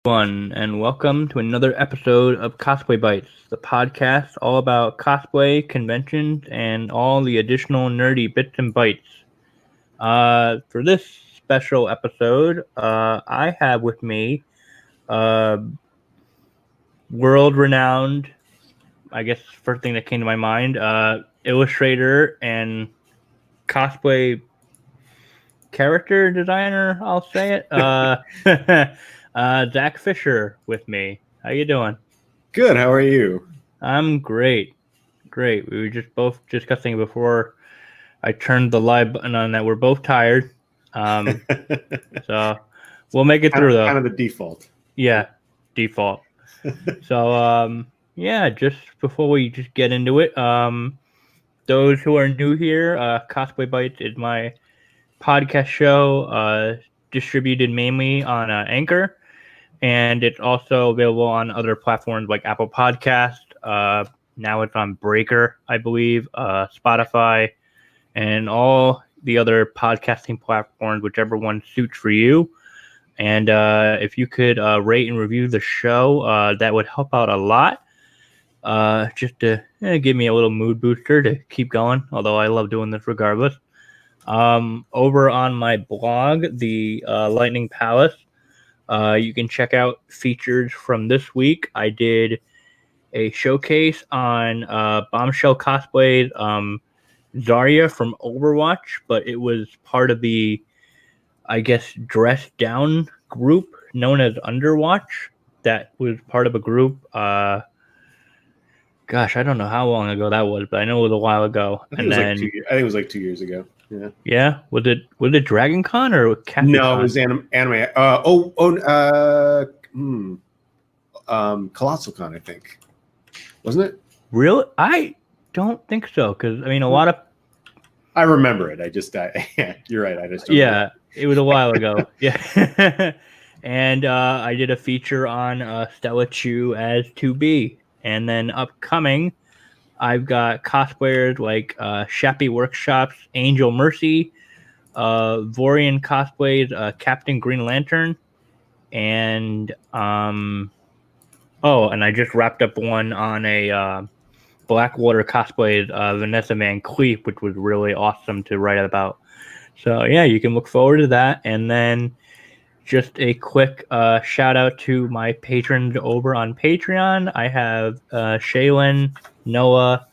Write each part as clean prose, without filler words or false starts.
everyone, and welcome to another episode of Cosplay Bites, the podcast all about cosplay, conventions, and all the additional nerdy bits and bytes. For this special episode, I have with me world-renowned, I guess first thing that came to my mind, illustrator and cosplay character designer, I'll say it. Zach Fischer with me. How you doing? Good. How are you? I'm great. Great. We were just both discussing before I turned the live button on that we're both tired. So we'll make it through though. Kind of the default. Yeah, default. So yeah, just before we just get into it, those who are new here, Cosplay Bites is my podcast show, distributed mainly on Anchor, and it's also available on other platforms like Apple Podcast. Now it's on Breaker, I believe, Spotify, and all the other podcasting platforms, whichever one suits for you. And if you could rate and review the show, that would help out a lot. Just to give me a little mood booster to keep going, although I love doing this regardless. Over on my blog, the Lightning Palace, you can check out features from this week. I did a showcase on Bombshell Cosplay's Zarya from Overwatch, but it was part of the, I guess, dressed down group known as Underwatch. That was part of a group. Gosh, I don't know how long ago that was, but I know it was a while ago. I think it was like 2 years ago. Yeah. Yeah. Was it Dragon Con or Kathy No, Con? it was anime. Colossal Con, I think. Wasn't it? Really? I don't think so, because I mean, a lot of. I remember it. Yeah, you're right. I just don't remember. It was a while ago. Yeah. And I did a feature on Stella Chu as 2B. And then upcoming, I've got cosplayers like Shappy Workshops, Angel Mercy, Vorian Cosplays, Captain Green Lantern, and and I just wrapped up one on a Blackwater Cosplays, Vanessa Van Cleef, which was really awesome to write about. So yeah, you can look forward to that. And then just a quick shout out to my patrons over on Patreon. I have Shaylin, Noah,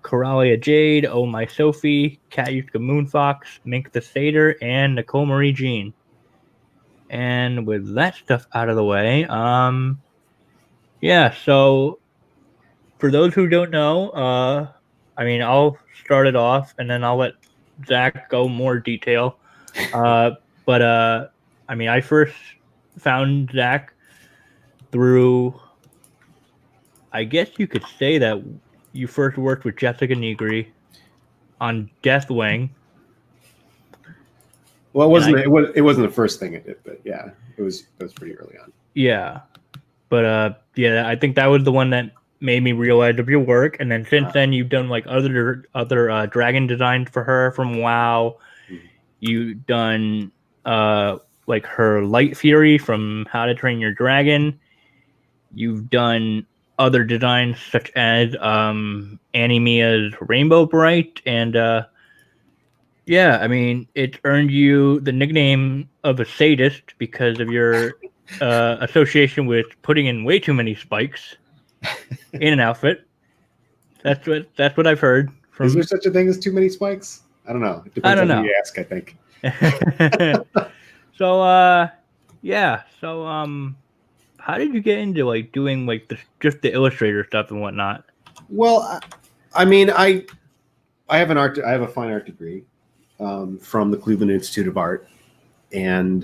Coralia Jade, Oh My Sophie, Katyuska Moonfox, Mink the Satyr, and Nicole Marie Jean. And with that stuff out of the way, yeah, so for those who don't know, I mean, I'll start it off and then I'll let Zach go more detail. But I mean, I first found Zach through, I guess you could say that you first worked with Jessica Negri on Deathwing. Well, it wasn't the first thing I did, but yeah, it was pretty early on. Yeah, but yeah, I think that was the one that made me realize of your work. And then since then, you've done like other dragon designs for her from WoW. Mm-hmm. You've done like her Light Fury from How to Train Your Dragon. You've done other designs such as Annie Mia's Rainbow Bright, and yeah, I mean, it earned you the nickname of a sadist because of your association with putting in way too many spikes in an outfit. That's what I've heard. Is there such a thing as too many spikes? I don't know. It depends on who you ask, I think. So yeah. So how did you get into like doing like just the illustrator stuff and whatnot? Well, I mean, I have a fine art degree from the Cleveland Institute of Art, and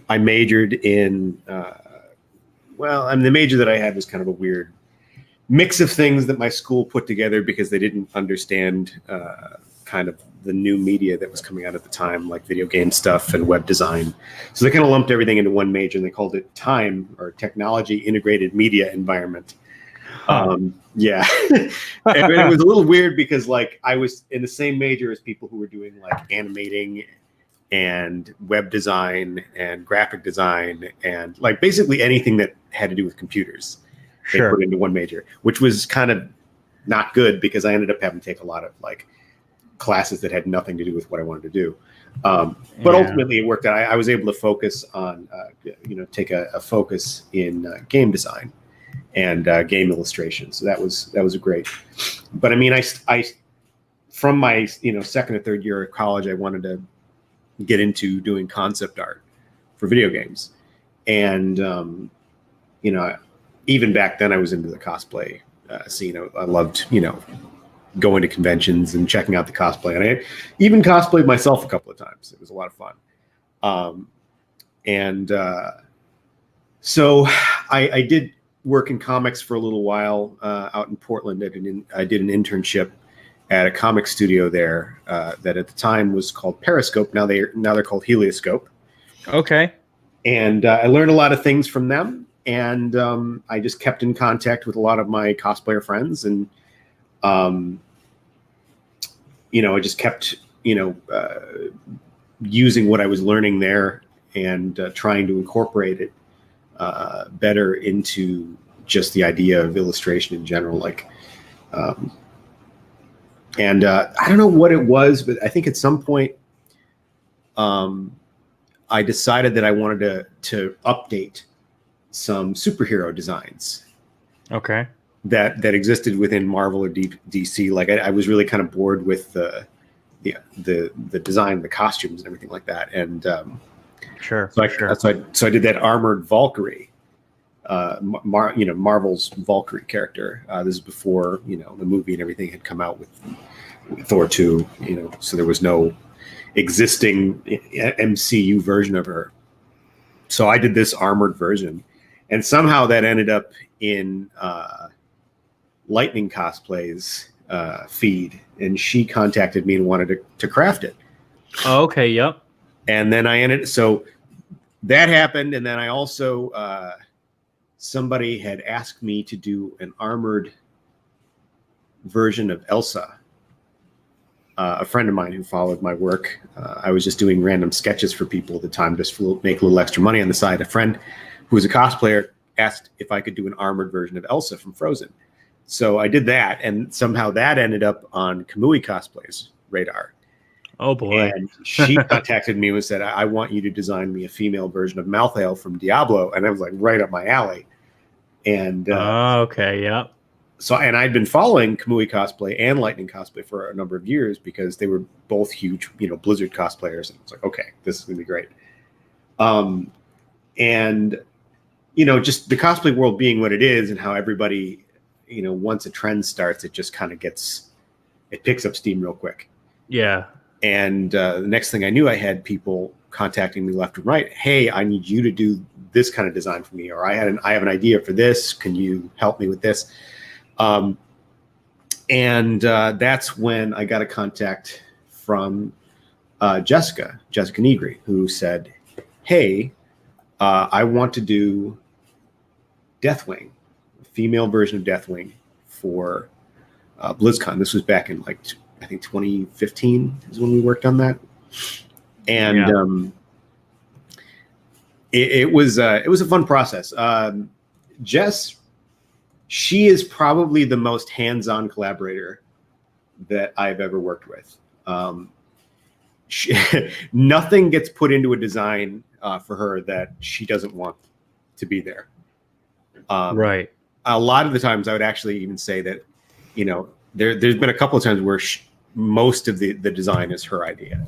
I majored in the major that I had was kind of a weird mix of things that my school put together because they didn't understand kind of the new media that was coming out at the time, like video game stuff and web design. So they kind of lumped everything into one major, and they called it TIME, or Technology Integrated Media Environment. Yeah. And it was a little weird because like I was in the same major as people who were doing like animating and web design and graphic design and like basically anything that had to do with computers. They put into one major, which was kind of not good because I ended up having to take a lot of like classes that had nothing to do with what I wanted to do. But ultimately it worked out. I was able to focus on, take a focus in game design and game illustration. So that was great. But I mean, I from my, second or third year of college, I wanted to get into doing concept art for video games. And, even back then I was into the cosplay scene. I loved, going to conventions and checking out the cosplay. And I even cosplayed myself a couple of times. It was a lot of fun. So I did work in comics for a little while out in Portland. I did an internship at a comic studio there that at the time was called Periscope. Now they're called Helioscope. Okay. And I learned a lot of things from them. And I just kept in contact with a lot of my cosplayer friends. And, I just kept, using what I was learning there and trying to incorporate it better into just the idea of illustration in general. Like, I don't know what it was, but I think at some point I decided that I wanted to update some superhero designs. Okay. That existed within Marvel or DC. Like I was really kind of bored with the design, the costumes, and everything like that. And sure. So I did that armored Valkyrie, Marvel's Valkyrie character. This is before the movie and everything had come out with Thor 2. So there was no existing MCU version of her. So I did this armored version, and somehow that ended up in Lightning Cosplay's feed, and she contacted me and wanted to craft it. Oh, okay. Yep. And then so that happened. And then I also, somebody had asked me to do an armored version of Elsa. A friend of mine who followed my work. I was just doing random sketches for people at the time, just to make a little extra money on the side. A friend who was a cosplayer asked if I could do an armored version of Elsa from Frozen. So I did that, and somehow that ended up on Kamui Cosplay's radar. Oh boy! And she contacted me and said, "I want you to design me a female version of Malthael from Diablo," and I was like, right up my alley. And okay, yeah. So, and I'd been following Kamui Cosplay and Lightning Cosplay for a number of years because they were both huge, Blizzard cosplayers, and I was like, okay, this is gonna be great. And just the cosplay world being what it is, and how everybody, once a trend starts, it just kind of it picks up steam real quick. Yeah. And the next thing I knew, I had people contacting me left and right. Hey, I need you to do this kind of design for me, or I have an idea for this. Can you help me with this? And that's when I got a contact from Jessica Negri, who said, "Hey, I want to do Deathwing, a female version of Deathwing for BlizzCon." This was back in I think 2015 is when we worked on that. And it was a fun process. Jess, she is probably the most hands-on collaborator that I've ever worked with. Nothing gets put into a design for her that she doesn't want to be there. Right. A lot of the times I would actually even say that, there's been a couple of times where most of the design is her idea.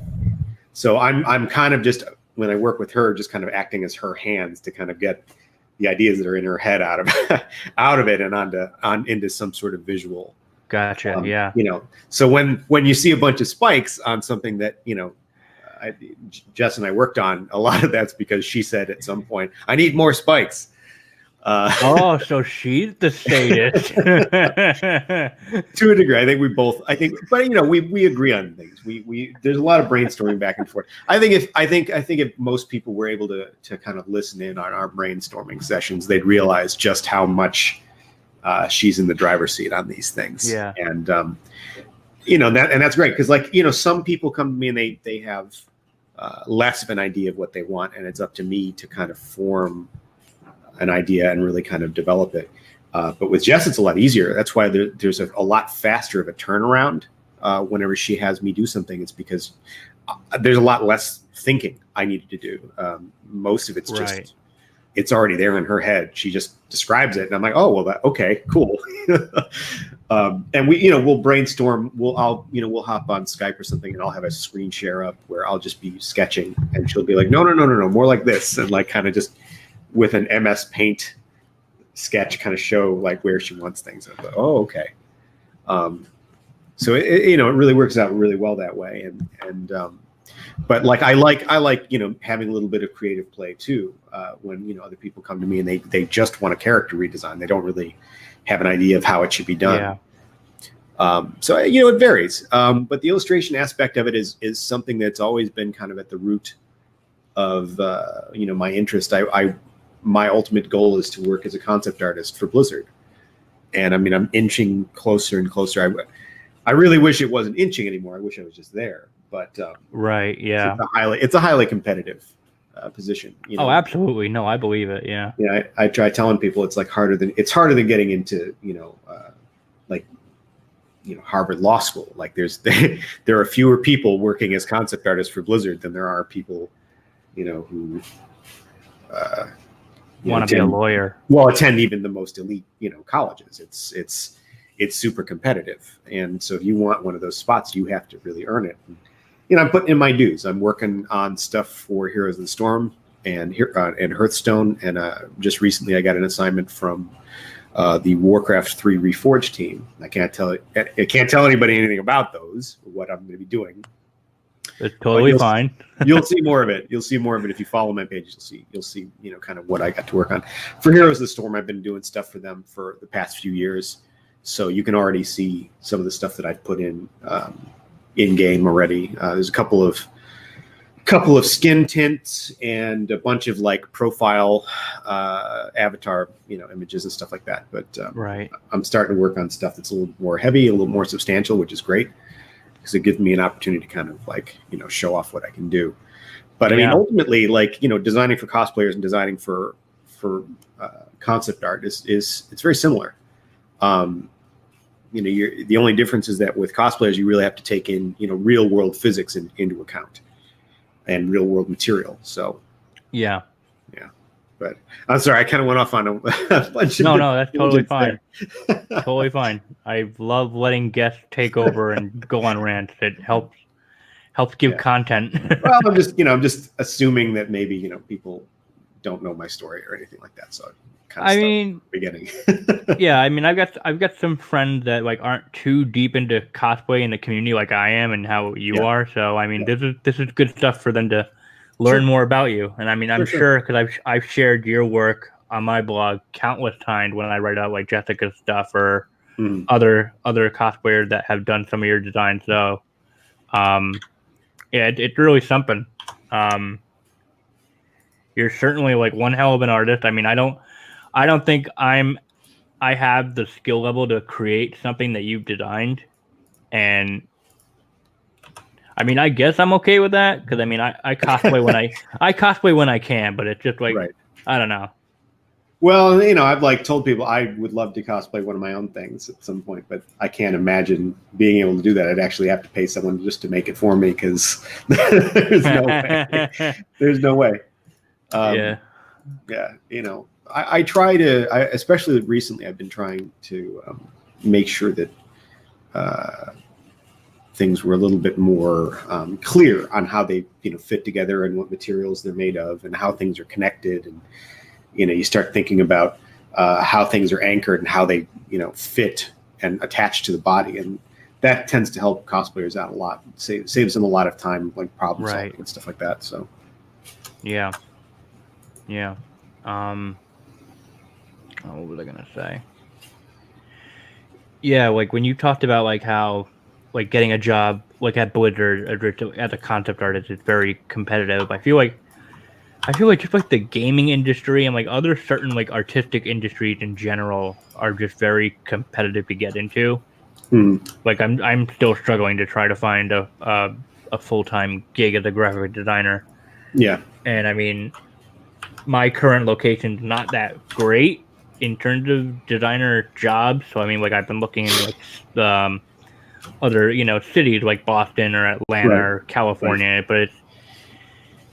So I'm kind of just, when I work with her, just kind of acting as her hands to kind of get the ideas that are in her head out of it and into some sort of visual. Gotcha. Yeah. So when you see a bunch of spikes on something that, Jess and I worked on, a lot of that's because she said at some point, "I need more spikes." So she's the sadist. To a degree, I think but we agree on things. We there's a lot of brainstorming back and forth. I think if most people were able to kind of listen in on our brainstorming sessions, they'd realize just how much she's in the driver's seat on these things. Yeah. And that's great because some people come to me and they have less of an idea of what they want, and it's up to me to kind of form an idea and really kind of develop it. But with Jess, it's a lot easier. That's why there's a lot faster of a turnaround whenever she has me do something. It's because there's a lot less thinking I needed to do. Most of it's just, it's already there in her head. She just describes it, and I'm like, oh, well, okay, cool. And we'll brainstorm. We'll hop on Skype or something, and I'll have a screen share up where I'll just be sketching, and she'll be like, no, more like this, and like kind of just with an MS Paint sketch, kind of show like where she wants things. I'm like, oh, okay. So it really works out really well that way, and but like I like having a little bit of creative play too. When other people come to me and they just want a character redesign, they don't really have an idea of how it should be done. Yeah. So it varies, but the illustration aspect of it is something that's always been kind of at the root of my interest. My ultimate goal is to work as a concept artist for Blizzard, and I mean I'm inching closer and closer. I really wish it wasn't inching anymore. I wish I was just there. But right, yeah, it's a highly competitive position. Oh, absolutely, no, I believe it. Yeah, yeah. I try telling people it's harder than getting into Harvard Law School. Like there are fewer people working as concept artists for Blizzard than there are people, who want to be a lawyer. Well, attend even the most elite, colleges. It's super competitive, and so if you want one of those spots, you have to really earn it. And, I'm putting in my dues. I'm working on stuff for Heroes of the Storm and Hearthstone, and just recently I got an assignment from the Warcraft 3 Reforged team. I can't tell anybody anything about those, or what I'm going to be doing. It's totally fine. You'll see more of it. You'll see more of it if you follow my page. You'll see kind of what I got to work on for Heroes of the Storm. I've been doing stuff for them for the past few years, so you can already see some of the stuff that I've put in game already. There's a couple of skin tints and a bunch of like profile avatar images and stuff like that. But right, I'm starting to work on stuff that's a little more heavy, a little more substantial, which is great because it gives me an opportunity to kind of like show off what I can do. But I mean, ultimately, like designing for cosplayers and designing for concept art is it's very similar. The only difference is that with cosplayers, you really have to take in, real world physics into account and real world material. So, yeah. But I'm sorry, I kind of went off on a bunch of. No, that's totally fine. Totally fine. I love letting guests take over and go on rants. It helps give content. Well, I'm just assuming that maybe people don't know my story or anything like that. So. Beginning. Yeah, I mean, I've got some friends that like aren't too deep into cosplay in the community like I am and how you are. So I mean, this is good stuff for them to learn more about you. And I mean, I'm sure because I've shared your work on my blog countless times when I write out like Jessica's stuff or other cosplayers that have done some of your designs. So, it's really something. You're certainly like one hell of an artist. I mean, I don't think I have the skill level to create something that you've designed, and I mean, I guess I'm okay with that because I mean, I cosplay when I can, but it's just like I don't know. Well, I've like told people I would love to cosplay one of my own things at some point, but I can't imagine being able to do that. I'd actually have to pay someone just to make it for me because there's no way. There's no way. Yeah. I try to, especially recently, I've been trying to make sure that things were a little bit more clear on how they fit together and what materials they're made of and how things are connected. And you start thinking about how things are anchored and how they fit and attach to the body, and that tends to help cosplayers out a lot. Saves them a lot of time, like problem solving and stuff like that. So yeah. What was I gonna say? Yeah, like when you talked about like how like getting a job like at Blizzard as a concept artist is very competitive. I feel like just like the gaming industry and like other certain like artistic industries in general are just very competitive to get into. Like I'm still struggling to try to find a a full-time gig as a graphic designer. Yeah. And I mean, my current location's not that great in terms of designer jobs. So I mean, like I've been looking in like other cities like Boston or Atlanta Right. or California, but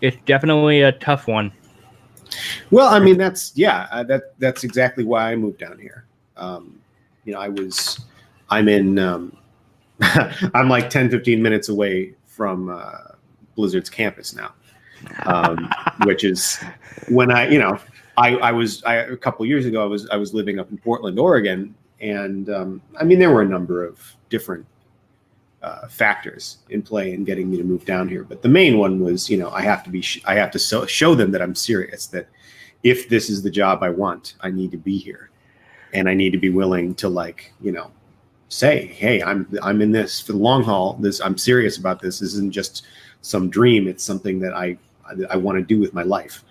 it's definitely a tough one. Well, I mean that's exactly why I moved down here. I'm in I'm like 10, 15 minutes away from Blizzard's campus now, which is when I was a couple years ago I was living up in Portland, Oregon, and I mean there were a number of different factors in play in getting me to move down here, but the main one was I have to show them that I'm serious, that if this is the job I want, I need to be here, and I need to be willing to say, hey, I'm in this for the long haul. I'm serious about this. This isn't just some dream. It's something that I want to do with my life.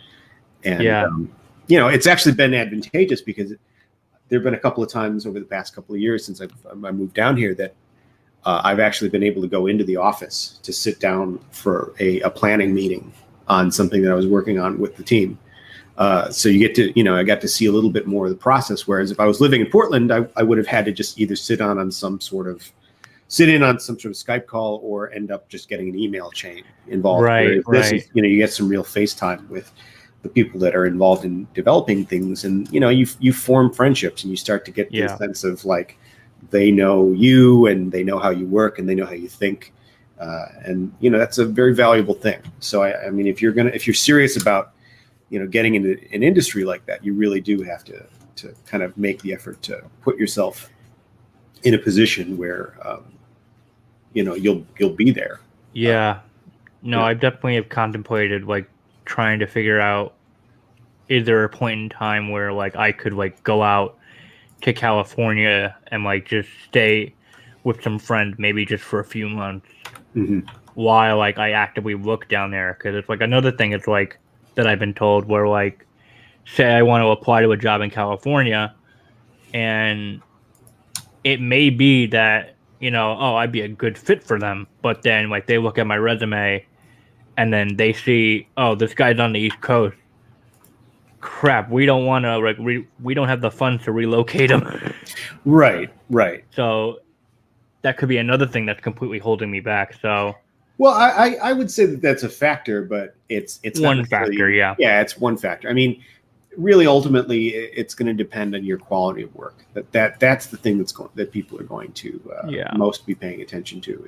And it's actually been advantageous because there have been a couple of times over the past couple of years since I moved down here that I've actually been able to go into the office to sit down for a planning meeting on something that I was working on with the team. So you get to, I got to see a little bit more of the process. Whereas if I was living in Portland, I would have had to just either sit in on some sort of Skype call or end up just getting an email chain involved. Right. This is, you get some real FaceTime with the people that are involved in developing things. And, you form friendships and you start to get the sense of like, they know you and they know how you work and they know how you think. And, that's a very valuable thing. So, I mean, if you're serious about, getting into an industry like that, you really do have to kind of make the effort to put yourself in a position where, you'll be there. Yeah. No, I definitely have contemplated like trying to figure out, is there a point in time where like I could like go out to California and like just stay with some friends, maybe just for a few months, while like I actively look down there. Because it's like another thing. It's like that I've been told where like, say I want to apply to a job in California, and it may be that I'd be a good fit for them, but then like they look at my resume, and then they see, oh, this guy's on the East Coast. Crap, we don't want to like we don't have the funds to relocate him. Right. So that could be another thing that's completely holding me back. So, well, I would say that that's a factor, but it's one factor. Yeah, it's one factor. I mean, really, ultimately, it's going to depend on your quality of work. That's the thing that people are going to most be paying attention to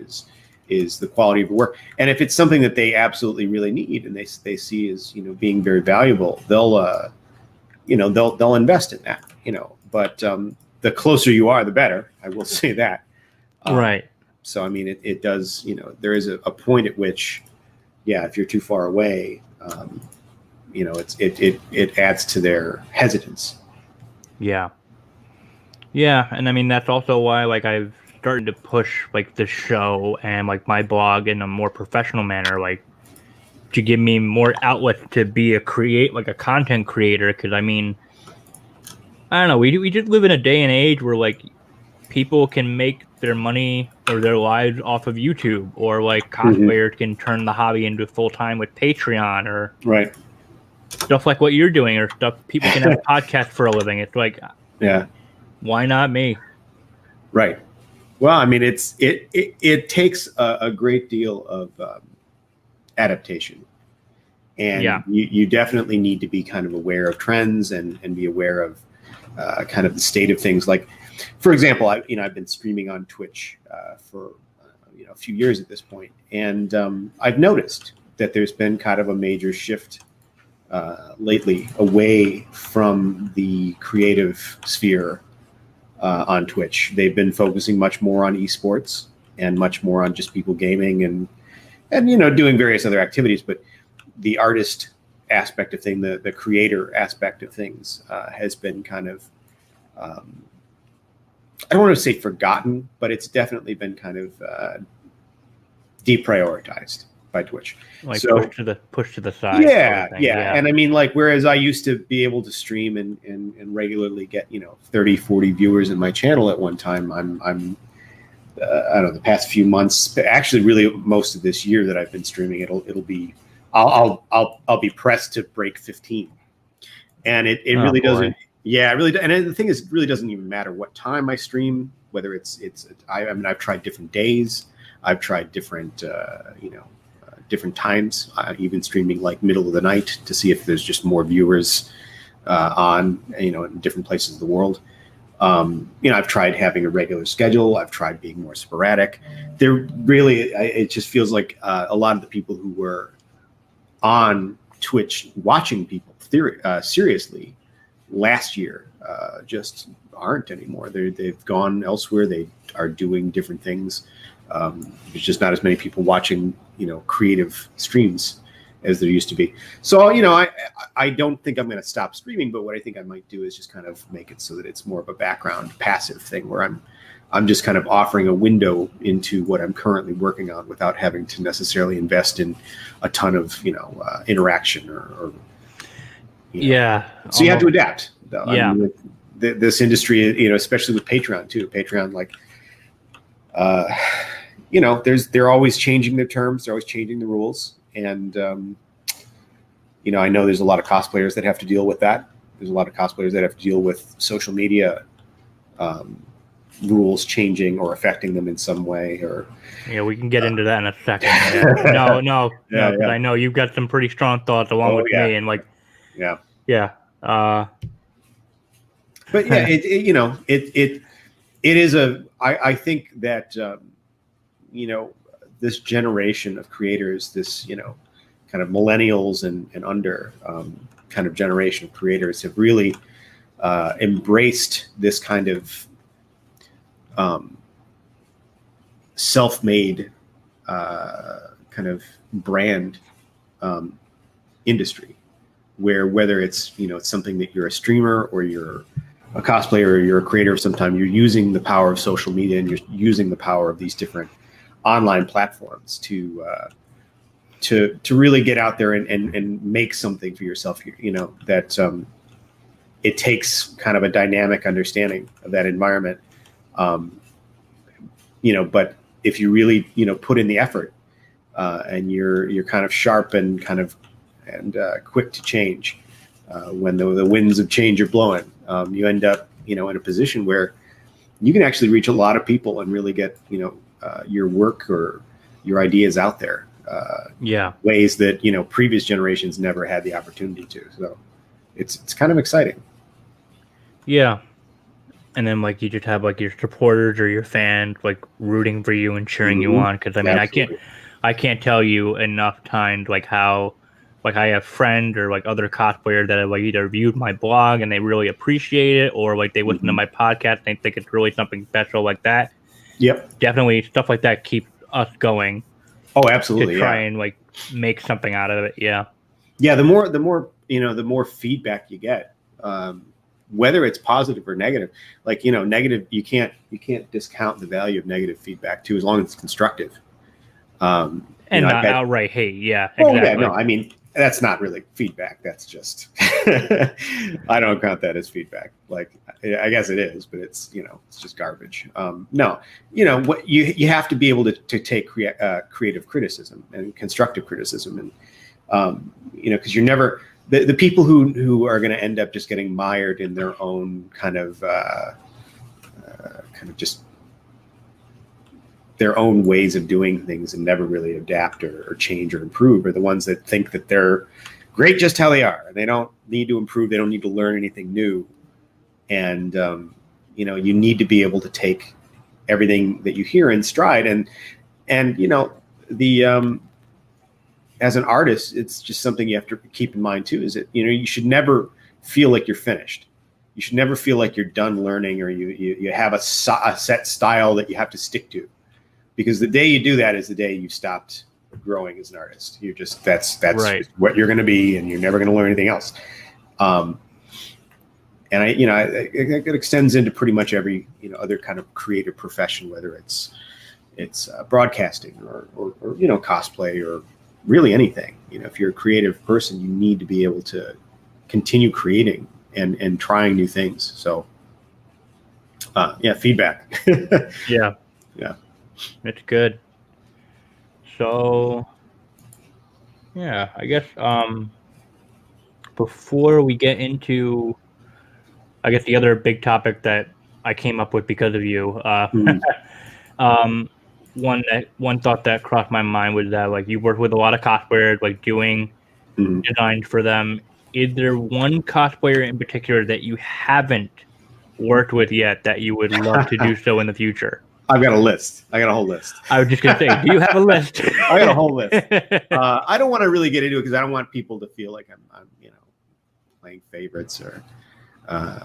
is the quality of work. And if it's something that they absolutely really need and they see as being very valuable, they'll invest in that. But the closer you are, the better. I will say that. Right. So I mean, it does. There is a point at which, if you're too far away, it adds to their hesitance. Yeah, and I mean that's also why like I've started to push like the show and like my blog in a more professional manner, like to give me more outlets to be a content creator. Because I mean, I don't know, we just live in a day and age where like people can make their money or their lives off of YouTube, or like cosplayers can turn the hobby into full time with Patreon or stuff like what you're doing, or stuff people can have podcasts for a living. It's like, why not me? Right. Well, I mean, it takes a great deal of adaptation, and you definitely need to be kind of aware of trends and be aware of kind of the state of things. Like, for example, I've been streaming on Twitch for a few years at this point, and I've noticed that there's been kind of a major shift lately away from the creative sphere on Twitch. They've been focusing much more on esports and much more on just people gaming and doing various other activities. But the artist aspect of things, the creator aspect of things has been kind of, I don't want to say forgotten, but it's definitely been kind of deprioritized by Twitch. Like so, push to the side. Yeah. And I mean, like, whereas I used to be able to stream and regularly get 30, 40 viewers in my channel at one time, I'm I don't know, the past few months, actually really most of this year that I've been streaming, it'll be, I'll be pressed to break 15. And it really doesn't. Yeah, it really. And the thing is, it really doesn't even matter what time I stream. Whether I mean, I've tried different days. I've tried different, different times. Even streaming like middle of the night to see if there's just more viewers on, in different places of the world. I've tried having a regular schedule. I've tried being more sporadic. It just feels like a lot of the people who were on Twitch watching people seriously last year just aren't anymore. They've gone elsewhere. They are doing different things. There's just not as many people watching, creative streams as there used to be. So, I don't think I'm going to stop streaming, but what I think I might do is just kind of make it so that it's more of a background passive thing where I'm just kind of offering a window into what I'm currently working on without having to necessarily invest in a ton of, interaction or yeah. So you have to adapt. Though. Yeah. I mean, this industry, especially with Patreon too. Patreon, they're always changing the terms. They're always changing the rules. And, I know there's a lot of cosplayers that have to deal with that. There's a lot of cosplayers that have to deal with social media rules changing or affecting them in some way. Or we can get into that in a second. Yeah. No, because I know you've got some pretty strong thoughts along with me, and But yeah, it is I think that this generation of creators, this kind of millennials and under kind of generation of creators have really embraced this kind of self-made kind of brand industry, where whether it's it's something that you're a streamer or you're a cosplayer or you're a creator of some time, you're using the power of social media and you're using the power of these different online platforms to really get out there and make something for yourself. That it takes kind of a dynamic understanding of that environment. But if you really put in the effort and you're kind of sharp and kind of quick to change when the winds of change are blowing, you end up in a position where you can actually reach a lot of people and really get your work or your ideas out there. Ways that previous generations never had the opportunity to. So it's kind of exciting. Yeah. And then you just have your supporters or your fans rooting for you and cheering you on. Because I mean, absolutely. I can't tell you enough times how I have friends or other cosplayers that have either viewed my blog and they really appreciate it, or they listen to my podcast and they think it's really something special like that. Yep. Definitely stuff like that keeps us going. Oh, absolutely. To try and make something out of it. Yeah. Yeah. The more feedback you get, whether it's positive or negative, negative, you can't discount the value of negative feedback too, as long as it's constructive. And not outright hate. Yeah. Exactly. Oh yeah. No, I mean, that's not really feedback. That's just, I don't count that as feedback. I guess it is, but it's, it's just garbage. No, what you have to be able to take creative criticism and constructive criticism. And, cause you're never, the people who are going to end up just getting mired in their own kind of just their own ways of doing things and never really adapt or change or improve are the ones that think that they're great just how they are. They don't need to improve. They don't need to learn anything new. And, you need to be able to take everything that you hear in stride. And as an artist, it's just something you have to keep in mind too, is that, you should never feel like you're finished. You should never feel like you're done learning or you have a set style that you have to stick to. Because the day you do that is the day you've stopped growing as an artist. You're just that's right. What you're going to be, and you're never going to learn anything else. And it extends into pretty much every other kind of creative profession, whether it's broadcasting or cosplay or really anything. If you're a creative person, you need to be able to continue creating and trying new things. So feedback. Yeah. Yeah. It's good. So yeah, I guess before we get into, I guess the other big topic that I came up with because of you, Mm, um, one thought that crossed my mind was that like you work with a lot of cosplayers, like doing mm. designs for them. Is there one cosplayer in particular that you haven't worked with yet that you would love to do so in the future? I've got a list. I got a whole list. I was just gonna say, do you have a list? I got a whole list. I don't want to really get into it because I don't want people to feel like I'm playing favorites or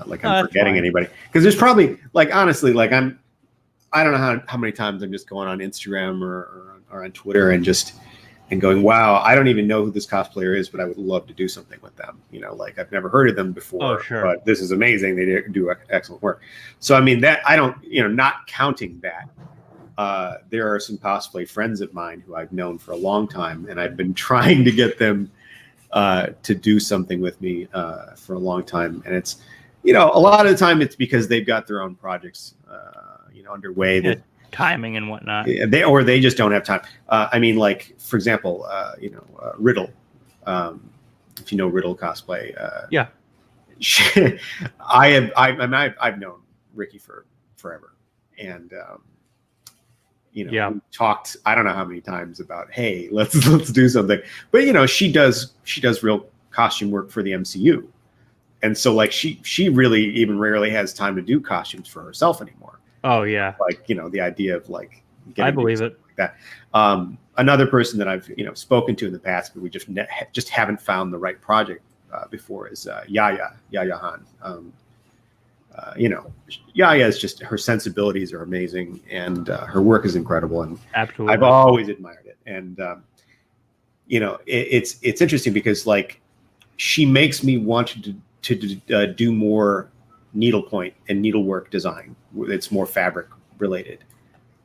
like I'm forgetting fine. anybody. Because there's probably like honestly like I don't know how many times I'm just going on Instagram or on Twitter and going, wow, I don't even know who this cosplayer is, but I would love to do something with them. Like I've never heard of them before, Sure. but this is amazing. They do excellent work. So, I mean, that I don't, not counting that, there are some cosplay friends of mine who I've known for a long time, and I've been trying to get them to do something with me for a long time. And it's, a lot of the time it's because they've got their own projects, underway that timing and whatnot. They just don't have time. I mean, like for example, Riddle. If you know Riddle cosplay, yeah, I've known Ricky for forever, and we talked. I don't know how many times about, hey, let's do something. But she does real costume work for the MCU, and so like she really even rarely has time to do costumes for herself anymore. Oh yeah, like the idea of like I believe it like that. Another person that I've spoken to in the past, but we just haven't found the right project before is Yaya Han. Yaya is just, her sensibilities are amazing, and her work is incredible, and absolutely I've always admired it. And it's interesting because like she makes me want to do more needlepoint and needlework design. It's more fabric related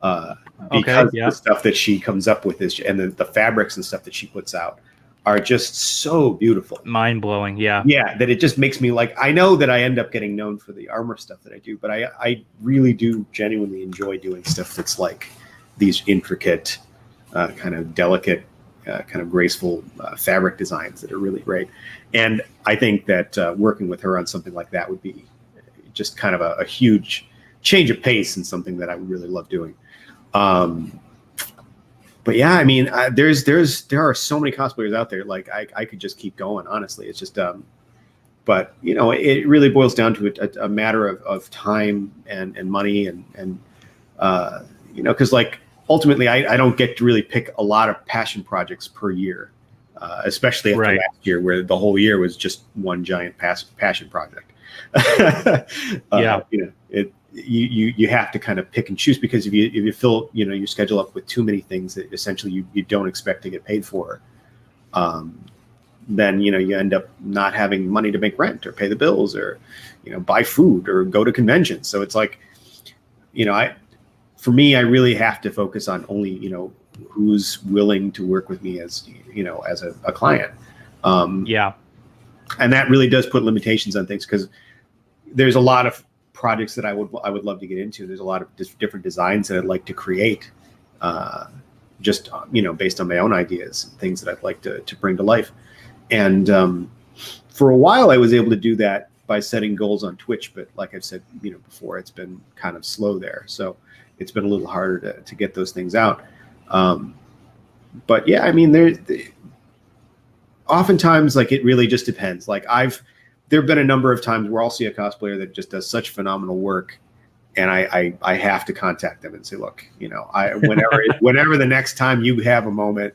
because the stuff that she comes up with and the fabrics and stuff that she puts out are just so beautiful, mind-blowing. Yeah, that it just makes me like, I know that I end up getting known for the armor stuff that I do, but I really do genuinely enjoy doing stuff that's like these intricate kind of delicate kind of graceful fabric designs that are really great. And I think that working with her on something like that would be just kind of a huge change of pace and something that I would really love doing. But yeah, I mean, there are so many cosplayers out there. Like I could just keep going. Honestly, it's just, but it really boils down to a matter of time and money and because like ultimately I don't get to really pick a lot of passion projects per year, especially after last year where the whole year was just one giant passion project. You have to kind of pick and choose, because if you fill your schedule up with too many things that essentially you don't expect to get paid for, then you end up not having money to make rent or pay the bills or buy food or go to conventions. So it's like for me, I really have to focus on only who's willing to work with me as as a client. And that really does put limitations on things, because there's a lot of projects that I would love to get into. There's a lot of different designs that I'd like to create, just based on my own ideas and things that I'd like to bring to life. And for a while, I was able to do that by setting goals on Twitch, but like I've said before, it's been kind of slow there. So it's been a little harder to get those things out. But yeah, I mean, oftentimes, like, it really just depends. Like there have been a number of times where I'll see a cosplayer that just does such phenomenal work, and I have to contact them and say, look, whenever the next time you have a moment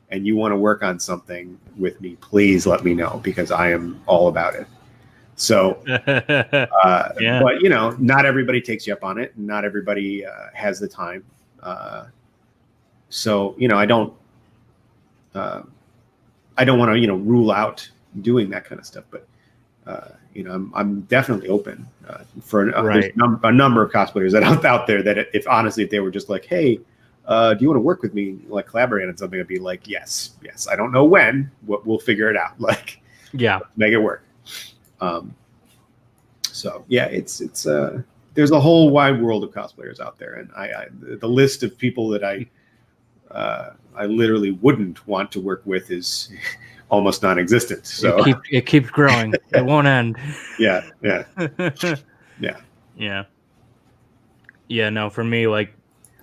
and you want to work on something with me, please let me know, because I am all about it. So, but not everybody takes you up on it, and not everybody has the time. So I don't want to rule out doing that kind of stuff, but I'm definitely open for a number of cosplayers that out there that if they were just like, hey, do you want to work with me, like collaborate on something, I'd be like, yes. I don't know when, we'll figure it out. Like, make it work. So yeah, it's there's a whole wide world of cosplayers out there, and the list of people that I literally wouldn't want to work with is almost non-existent. So it keeps growing. It won't end. Yeah. No, for me, like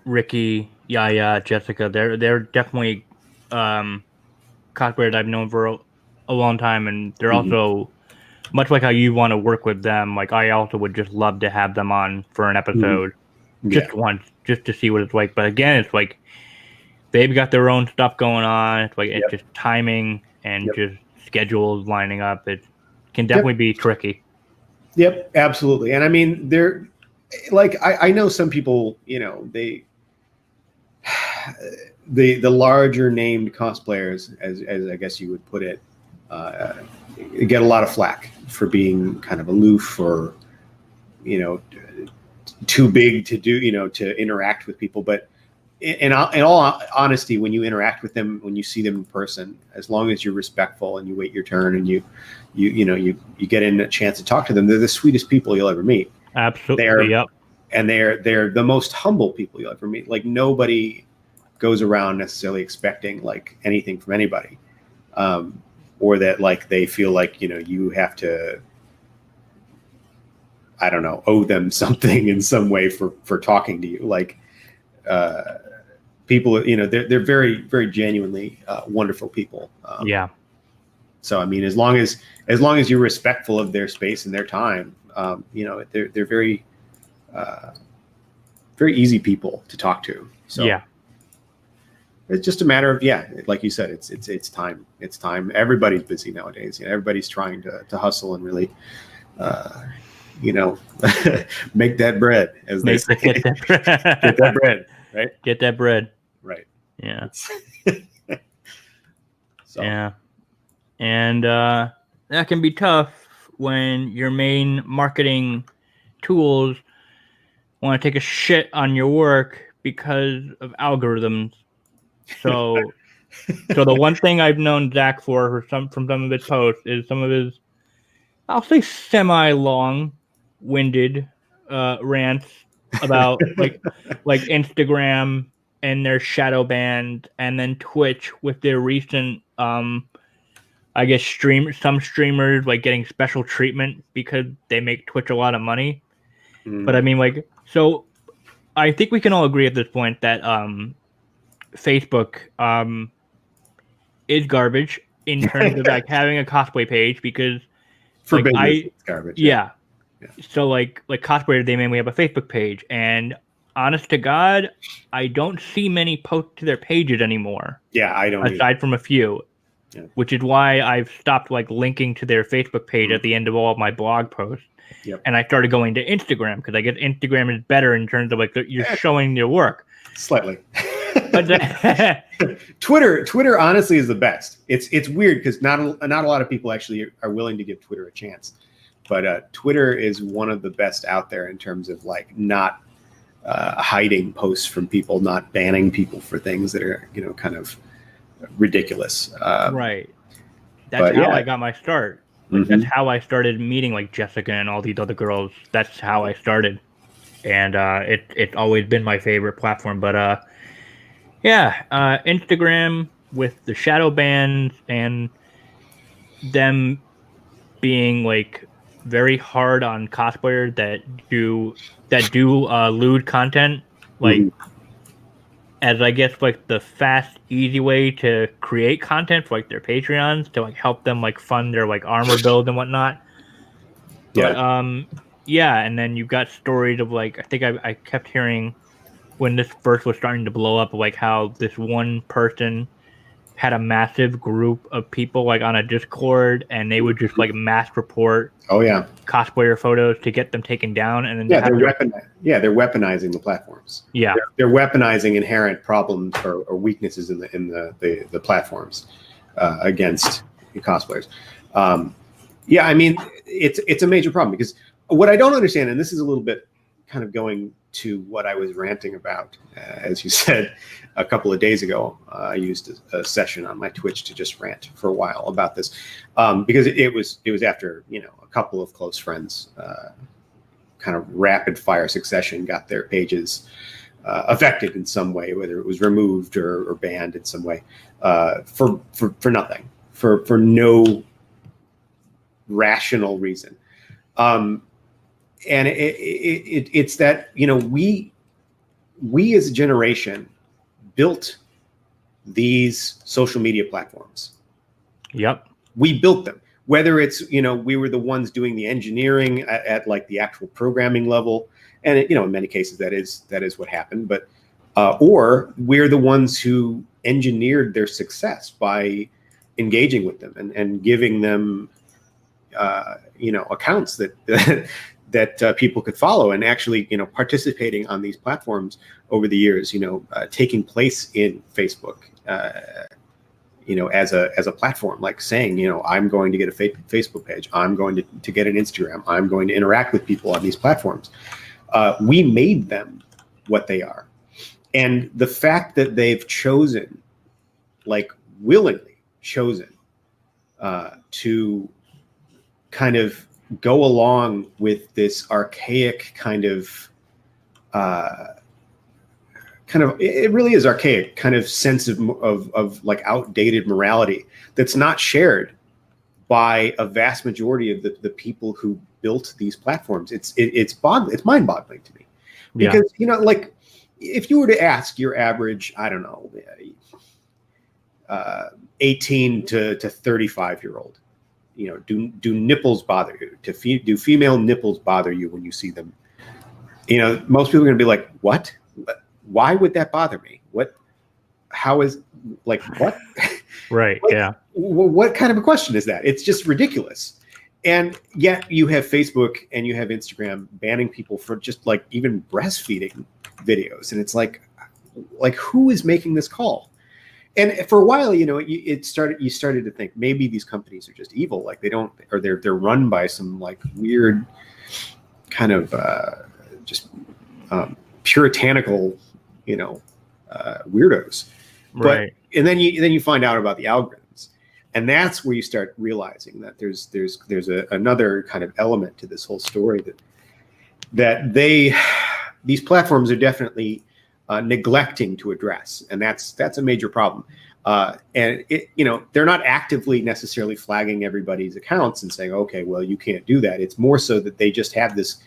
Ricky, Yaya, Jessica, they're definitely cosplayers I've known for a long time, and they're also much like how you want to work with them. Like I also would just love to have them on for an episode, just once, just to see what it's like. But again, it's like they've got their own stuff going on. It's like it's just timing and just schedules lining up. It can definitely be tricky. Yep, absolutely. And I mean, they're like I know some people, you know, the larger named cosplayers, as I guess you would put it, get a lot of flack for being kind of aloof or, you know, too big to do, you know, to interact with people. But in all honesty, when you interact with them, when you see them in person, as long as you're respectful and you wait your turn and you get in a chance to talk to them, they're the sweetest people you'll ever meet. Absolutely. And they're the most humble people you'll ever meet. Like nobody goes around necessarily expecting like anything from anybody, or that like they feel like, you know, you have to, I don't know, owe them something in some way for talking to you. Like people, you know, they're very, very genuinely wonderful people. So I mean, as long as you're respectful of their space and their time, you know, they're very very easy people to talk to. So it's just a matter of, like you said, it's time. It's time. Everybody's busy nowadays. You know, everybody's trying to hustle and really, you know, make that bread, as they say. Get that bread, right? Get that bread. Right. Yeah. Yeah. And that can be tough when your main marketing tools want to take a shit on your work because of algorithms. So the one thing I've known Zach from some of his posts is some of his, I'll say, semi-long-winded rants about like Instagram and their shadow banned, and then Twitch with their recent I guess some streamers like getting special treatment because they make Twitch a lot of money. But I mean, like, so I think we can all agree at this point that Facebook is garbage in terms of like having a cosplay page, because for like, business, it's garbage. Yeah. So like cosplayers, they mainly have a Facebook page, and honest to God, I don't see many posts to their pages anymore. Yeah, I don't. Aside from a few. Yeah. Which is why I've stopped like linking to their Facebook page at the end of all of my blog posts. And I started going to Instagram because I guess Instagram is better in terms of like you're showing your work. Slightly. But Twitter honestly is the best. It's weird because not a lot of people actually are willing to give Twitter a chance. But Twitter is one of the best out there in terms of like not hiding posts from people, not banning people for things that are, you know, kind of ridiculous. Right. That's how I got my start. Like, that's how I started meeting like Jessica and all these other girls. That's how I started. And it's always been my favorite platform. But Instagram with the shadow bans and them being like very hard on cosplayers that do lewd content, like as I guess like the fast, easy way to create content for like their Patreons to like help them like fund their like armor build and whatnot. But and then you've got stories of like, I think I kept hearing when this first was starting to blow up, like how this one person had a massive group of people like on a Discord, and they would just like mass report cosplayer photos to get them taken down, and then they're weaponizing the platforms. They're weaponizing inherent problems or weaknesses in the platforms against cosplayers. I mean, it's a major problem, because what I don't understand, and this is a little bit kind of going to what I was ranting about, as you said a couple of days ago. I used a session on my Twitch to just rant for a while about this, because it was after, you know, a couple of close friends kind of rapid fire succession got their pages affected in some way, whether it was removed or banned in some way, for nothing, for no rational reason. And it's that, you know, we as a generation built these social media platforms. Yep. We built them, whether it's, you know, we were the ones doing the engineering at like the actual programming level. And it, you know, in many cases that is what happened, but, or we're the ones who engineered their success by engaging with them and giving them, you know, accounts that people could follow, and actually, you know, participating on these platforms over the years, you know, taking place in Facebook, you know, as a platform, like saying, you know, I'm going to get a Facebook page. I'm going to get an Instagram. I'm going to interact with people on these platforms. We made them what they are. And the fact that they've chosen, like willingly chosen, to kind of go along with this archaic kind of, it really is archaic kind of sense of like outdated morality that's not shared by a vast majority of the people who built these platforms. It's mind-boggling to me, because you know, like if you were to ask your average, I don't know, 18 to 35-year-old, you know, do nipples bother you? Do female nipples bother you when you see them? You know, most people are going to be like, what? Why would that bother me? What? How is, like, what? Right. Like, yeah. What kind of a question is that? It's just ridiculous. And yet you have Facebook and you have Instagram banning people for just like even breastfeeding videos. And it's like who is making this call? And for a while, you know, you started to think maybe these companies are just evil. Like they don't, or they're run by some like weird kind of just puritanical, you know, weirdos. Right. But, and then you find out about the algorithms, and that's where you start realizing that there's another kind of element to this whole story that these platforms are definitely neglecting to address, and that's a major problem. And it, you know, they're not actively necessarily flagging everybody's accounts and saying, okay, well, you can't do that. It's more so that they just have this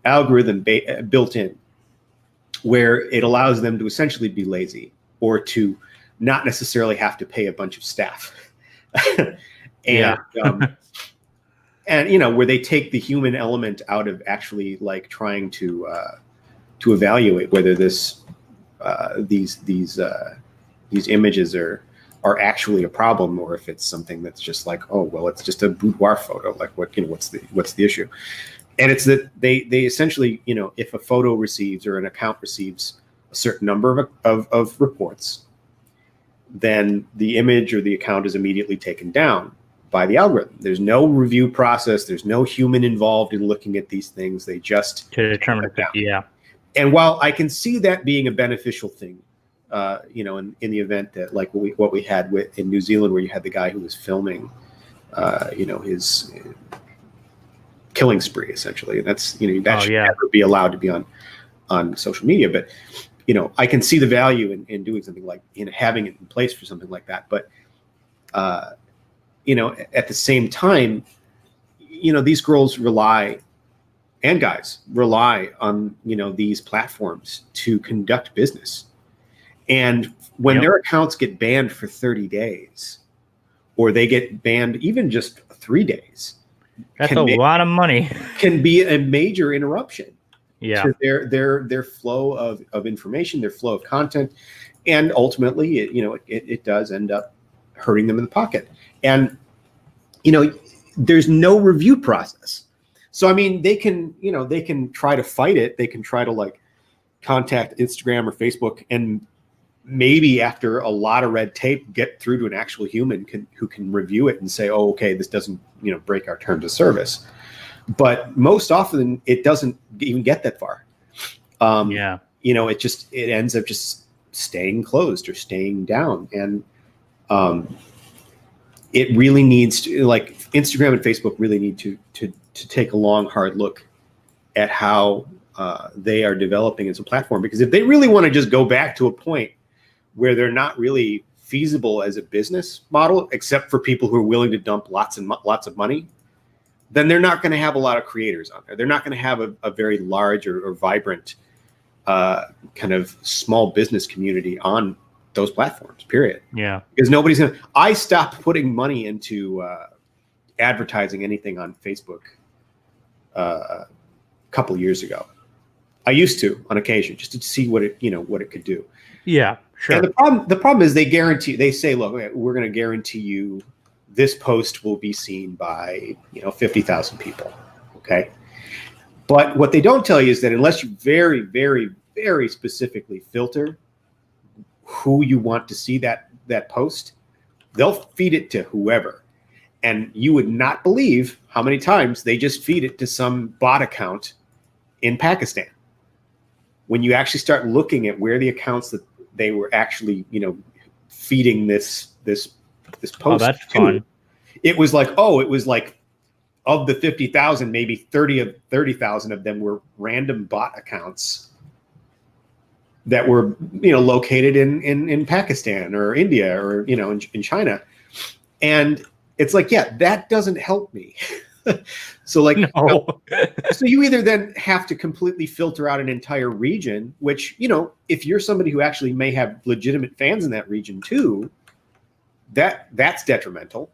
algorithm built in where it allows them to essentially be lazy, or to not necessarily have to pay a bunch of staff. And and you know, where they take the human element out of actually like trying to evaluate whether these images are actually a problem, or if it's something that's just like, oh well, it's just a boudoir photo. Like what, you know, what's the issue? And it's that they essentially, you know, if a photo receives or an account receives a certain number of reports, then the image or the account is immediately taken down by the algorithm. There's no review process. There's no human involved in looking at these things. They just to determine if it, yeah. And while I can see that being a beneficial thing, you know, in the event that like what we had in New Zealand, where you had the guy who was filming, you know, his killing spree essentially, and that's, you know, that should never be allowed to be on social media. But you know, I can see the value in doing something like, you know, having it in place for something like that. But you know, at the same time, you know, these girls and guys rely on, you know, these platforms to conduct business. And when their accounts get banned for 30 days, or they get banned even just 3 days, that's a lot of money. Can be a major interruption to their flow of information, their flow of content. And ultimately, it does end up hurting them in the pocket. And, you know, there's no review process. So, I mean, they can try to fight it. They can try to like contact Instagram or Facebook, and maybe after a lot of red tape, get through to an actual human who can review it and say, oh, okay, this doesn't, you know, break our terms of service. But most often it doesn't even get that far. You know, it ends up just staying closed or staying down. And it really needs to, like, Instagram and Facebook really need to take a long, hard look at how they are developing as a platform. Because if they really want to just go back to a point where they're not really feasible as a business model, except for people who are willing to dump lots and lots of money, then they're not going to have a lot of creators on there. They're not going to have a very large or vibrant kind of small business community on those platforms, period. Yeah. Because nobody's going to. I stopped putting money into advertising anything on Facebook a couple of years ago. I used to on occasion just to see what it could do. Yeah, sure. And the problem is they say, look, we're going to guarantee you this post will be seen by 50,000 people. Okay. But what they don't tell you is that unless you very, very, very specifically filter who you want to see that post, they'll feed it to whoever. And you would not believe how many times they just feed it to some bot account in Pakistan. When you actually start looking at where the accounts that they were actually, feeding this post. Oh, that's fun. It was like of the 50,000, maybe 30,000 of them were random bot accounts that were, located in Pakistan or India or, in China. And it's like, yeah, that doesn't help me. So no. So you either then have to completely filter out an entire region, which, if you're somebody who actually may have legitimate fans in that region too, that's detrimental.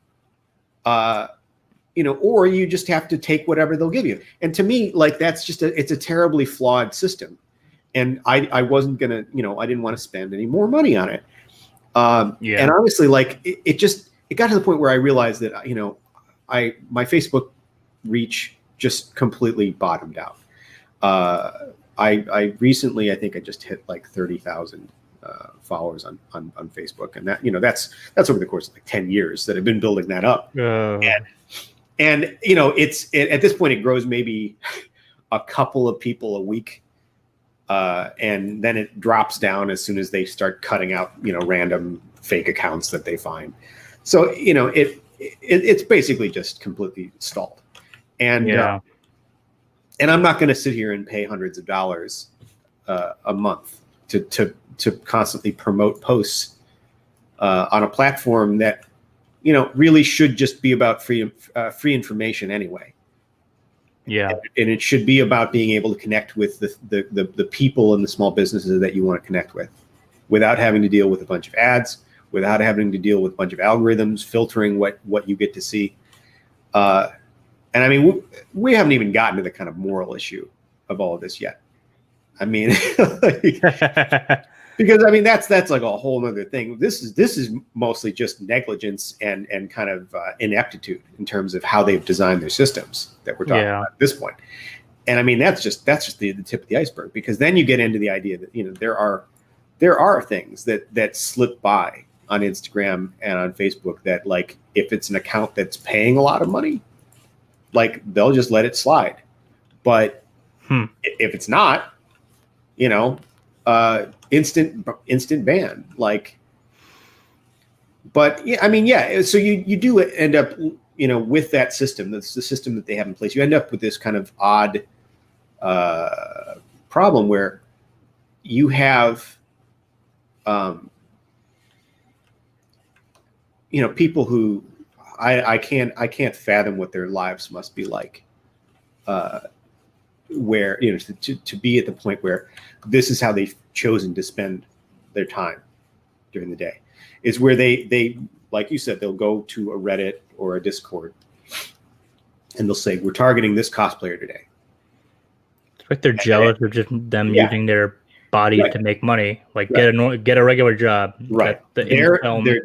Or you just have to take whatever they'll give you. And to me, that's just it's a terribly flawed system. And I wasn't going to, I didn't want to spend any more money on it. And honestly, it got to the point where I realized that, my Facebook reach just completely bottomed out. I recently, I think I just hit 30,000 followers on Facebook, and that that's over the course of 10 years that I've been building that up. And at this point it grows maybe a couple of people a week, and then it drops down as soon as they start cutting out random fake accounts that they find. So it's basically just completely stalled. And and I'm not going to sit here and pay hundreds of dollars a month to constantly promote posts on a platform that really should just be about free information anyway. Yeah, and it should be about being able to connect with the people and the small businesses that you want to connect with, without having to deal with a bunch of ads, without having to deal with a bunch of algorithms filtering what you get to see. And I mean, we haven't even gotten to the kind of moral issue of all of this yet. I mean, because I mean that's like a whole other thing. This is mostly just negligence and kind of ineptitude in terms of how they've designed their systems that we're talking about at this point. And I mean that's just the tip of the iceberg, because then you get into the idea that there are things that slip by on Instagram and on Facebook that, if it's an account that's paying a lot of money, they'll just let it slide. But if it's not, instant ban. But yeah, I mean, yeah. So you do end up, with that system. That's the system that they have in place. You end up with this kind of odd problem where you have, people who I can't fathom what their lives must be like, where to be at the point where this is how they've chosen to spend their time during the day, is where they like you said, they'll go to a Reddit or a Discord and they'll say, we're targeting this cosplayer today. It's like they're jealous of just them using their bodies to make money, get a regular job. Right. Their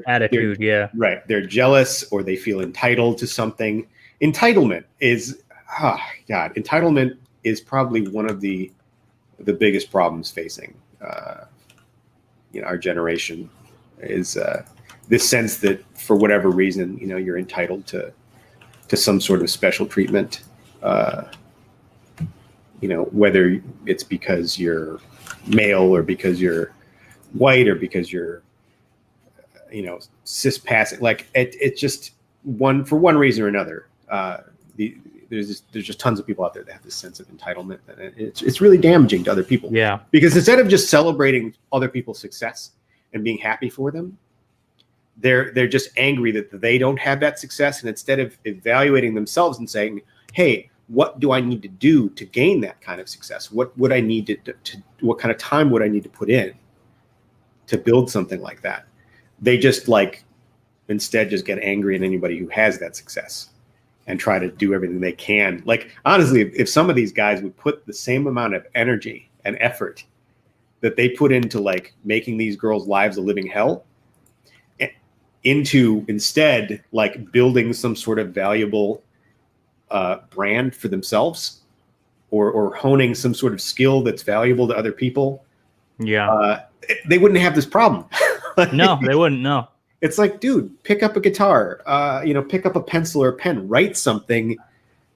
attitude. Right. They're jealous, or they feel entitled to something. Entitlement is, entitlement is probably one of the biggest problems facing our generation, is this sense that for whatever reason, you're entitled to some sort of special treatment, whether it's because you're male or because you're white or because you're, cis passing. It's just for one reason or another. there's just tons of people out there that have this sense of entitlement, and it's really damaging to other people. Yeah. Because instead of just celebrating other people's success and being happy for them, they're just angry that they don't have that success, and instead of evaluating themselves and saying, hey, what do I need to do to gain that kind of success? What would I need to what kind of time would I need to put in to build something like that? They just instead just get angry at anybody who has that success and try to do everything they can. Like, honestly, if some of these guys would put the same amount of energy and effort that they put into making these girls' lives a living hell, into instead building some sort of valuable brand for themselves, or honing some sort of skill that's valuable to other people, they wouldn't have this problem. No, they wouldn't. No. It's like, dude, pick up a guitar, pick up a pencil or a pen, write something,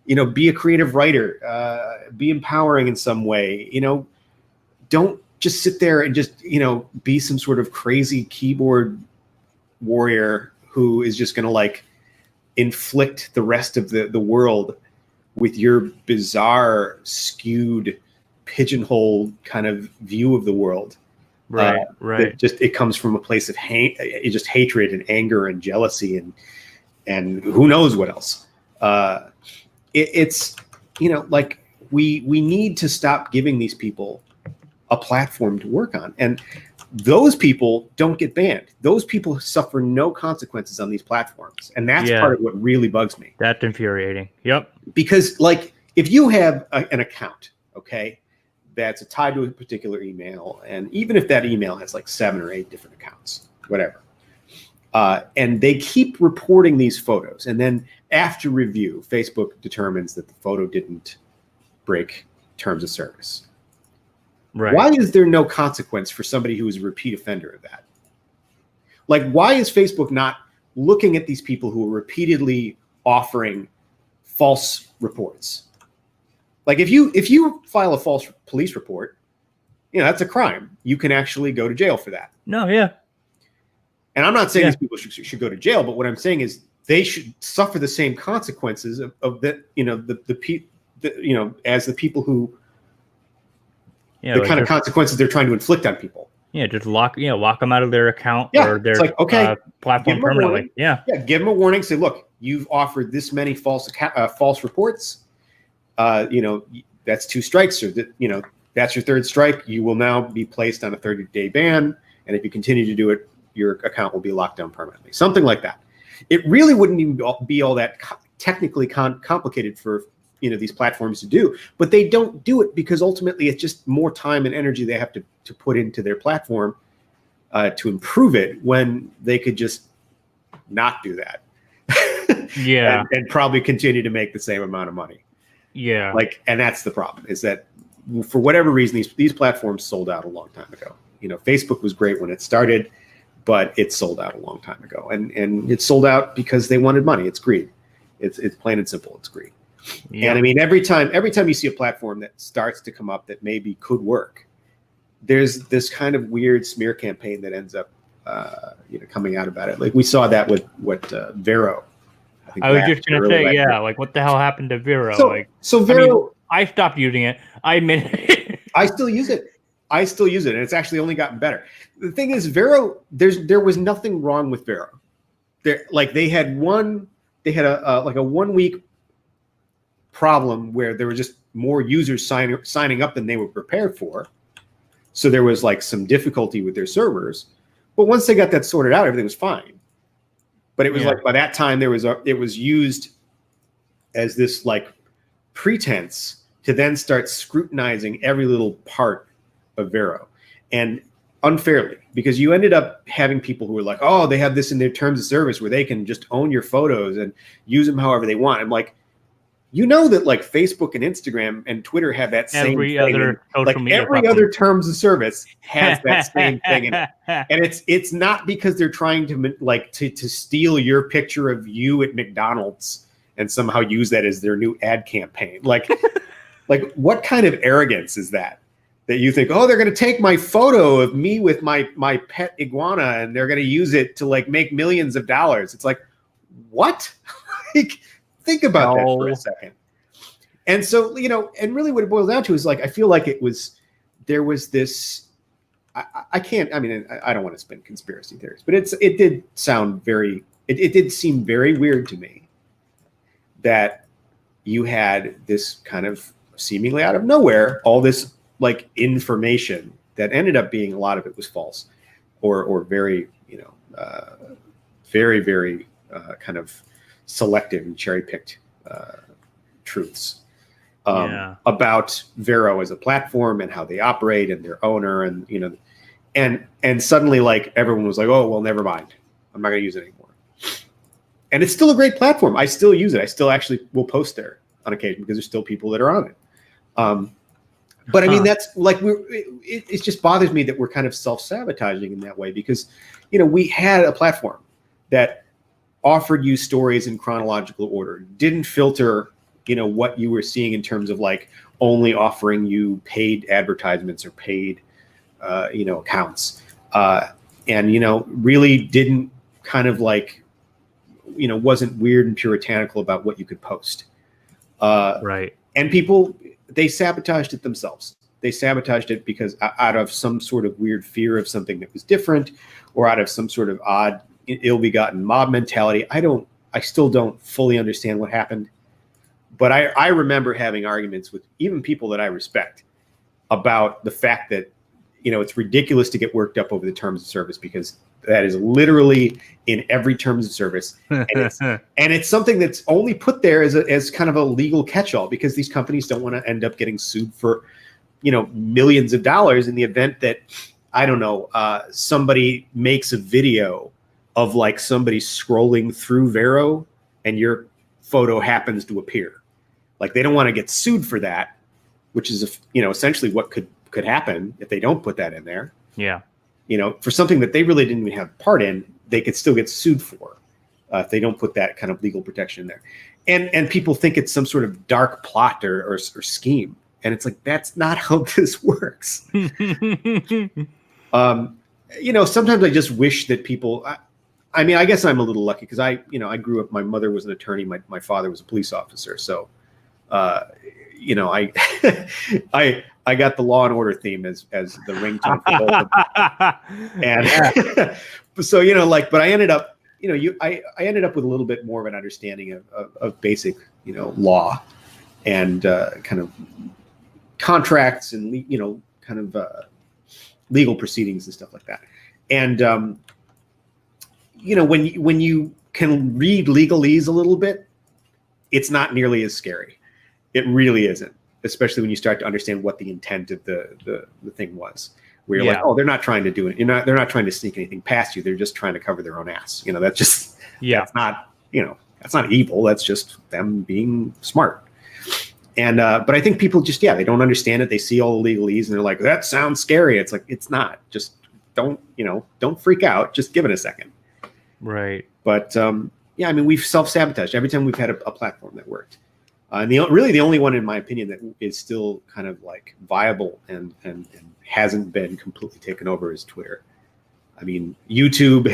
be a creative writer, be empowering in some way. Don't just sit there and just, be some sort of crazy keyboard warrior who is just going to inflict the rest of the world with your bizarre, skewed, pigeonholed kind of view of the world. Right. It comes from a place of just hatred and anger and jealousy and who knows what else. It's we need to stop giving these people a platform to work on, and those people don't get banned. Those people suffer no consequences on these platforms, and that's part of what really bugs me. That's infuriating. Yep. Because if you have an account, okay, that's tied to a particular email, and even if that email has 7 or 8 different accounts, whatever, and they keep reporting these photos, and then after review, Facebook determines that the photo didn't break terms of service. Right. Why is there no consequence for somebody who is a repeat offender of that? Why is Facebook not looking at these people who are repeatedly offering false reports? If you file a false police report, that's a crime. You can actually go to jail for that. No, yeah. And I'm not saying these people should go to jail, but what I'm saying is they should suffer the same consequences of that. As the people who. Yeah, the kind of consequences they're trying to inflict on people. Yeah, just lock them out of their account or their platform permanently. Yeah, give them a warning. Say, look, you've offered this many false reports. That's 2 strikes, or that's your 3rd strike. You will now be placed on a 30-day ban, and if you continue to do it, your account will be locked down permanently. Something like that. It really wouldn't even be all that technically complicated for these platforms to do, but they don't do it because ultimately it's just more time and energy they have to put into their platform to improve it, when they could just not do that. and probably continue to make the same amount of money. Yeah. And that's the problem, is that for whatever reason, these platforms sold out a long time ago. Facebook was great when it started, but it sold out a long time ago, and it sold out because they wanted money. It's greed. It's plain and simple. It's greed. Yeah. And I mean, every time you see a platform that starts to come up that maybe could work, there's this kind of weird smear campaign that ends up, coming out about it. We saw that with Vero. I was just gonna say, what the hell happened to Vero? So Vero, I stopped using it. I admit it. I still use it, and it's actually only gotten better. The thing is, Vero, there was nothing wrong with Vero. They had a 1 week problem where there were just more users signing up than they were prepared for. So there was some difficulty with their servers, but once they got that sorted out, everything was fine. But it was by that time it was used as this pretense to then start scrutinizing every little part of Vero, and unfairly, because you ended up having people who were oh, they have this in their terms of service where they can just own your photos and use them however they want. I'm that Facebook and Instagram and Twitter have that same thing. Every other terms of service has that same thing in it. And it's not because they're trying to steal your picture of you at McDonald's and somehow use that as their new ad campaign. What kind of arrogance is that you think, oh, they're going to take my photo of me with my pet iguana and they're going to use it to make millions of dollars. It's what? Think about that for a second. And so, and really what it boils down to is like, I feel like there was this, I can't, I mean, I don't want to spin conspiracy theories, but it did sound it did seem very weird to me that you had this kind of seemingly out of nowhere, all this like information that ended up being, a lot of it was false or very, very, very kind of selective and cherry picked truths about Vero as a platform and how they operate and their owner and suddenly like everyone was like, oh, well, never mind. I'm not going to use it anymore. And it's still a great platform. I still use it. I still actually will post there on occasion because there's still people that are on it. But I mean, that's like, it just bothers me that we're kind of self-sabotaging in that way because, we had a platform that offered you stories in chronological order, didn't filter, what you were seeing in terms of like only offering you paid advertisements or paid, accounts. And, really didn't kind of like, wasn't weird and puritanical about what you could post. Right. And people, they sabotaged it themselves. They sabotaged it because out of some sort of weird fear of something that was different or out of some sort of odd, ill-begotten mob mentality. I still don't fully understand what happened. But I remember having arguments with even people that I respect about the fact that, it's ridiculous to get worked up over the terms of service because that is literally in every terms of service. And it's something that's only put there as kind of a legal catch-all because these companies don't want to end up getting sued for, millions of dollars in the event that, I don't know, somebody makes a video of like somebody scrolling through Vero and your photo happens to appear. Like they don't want to get sued for that, which is, essentially what could happen if they don't put that in there. Yeah. For something that they really didn't even have part in, they could still get sued for if they don't put that kind of legal protection in there. And people think it's some sort of dark plot or scheme. And it's like, that's not how this works. Sometimes I just wish that people, I mean, I guess I'm a little lucky because I grew up, my mother was an attorney. My father was a police officer. So, I got the Law and Order theme as the ringtone for both of them. And so, but I ended up, I ended up with a little bit more of an understanding of basic, law and kind of contracts and, kind of legal proceedings and stuff like that. And, when you can read legalese a little bit, it's not nearly as scary. It really isn't, especially when you start to understand what the intent of the thing was. Where you're like, oh, they're not trying to do it. They're not trying to sneak anything past you. They're just trying to cover their own ass. That's just, that's not, that's not evil. That's just them being smart. And, but I think people just, they don't understand it. They see all the legalese and they're like, that sounds scary. It's like, it's not. Just don't freak out. Just give it a second. Right. But, I mean, we've self-sabotaged every time we've had a platform that worked. And really the only one, in my opinion, that is still kind of like viable and hasn't been completely taken over is Twitter. I mean, YouTube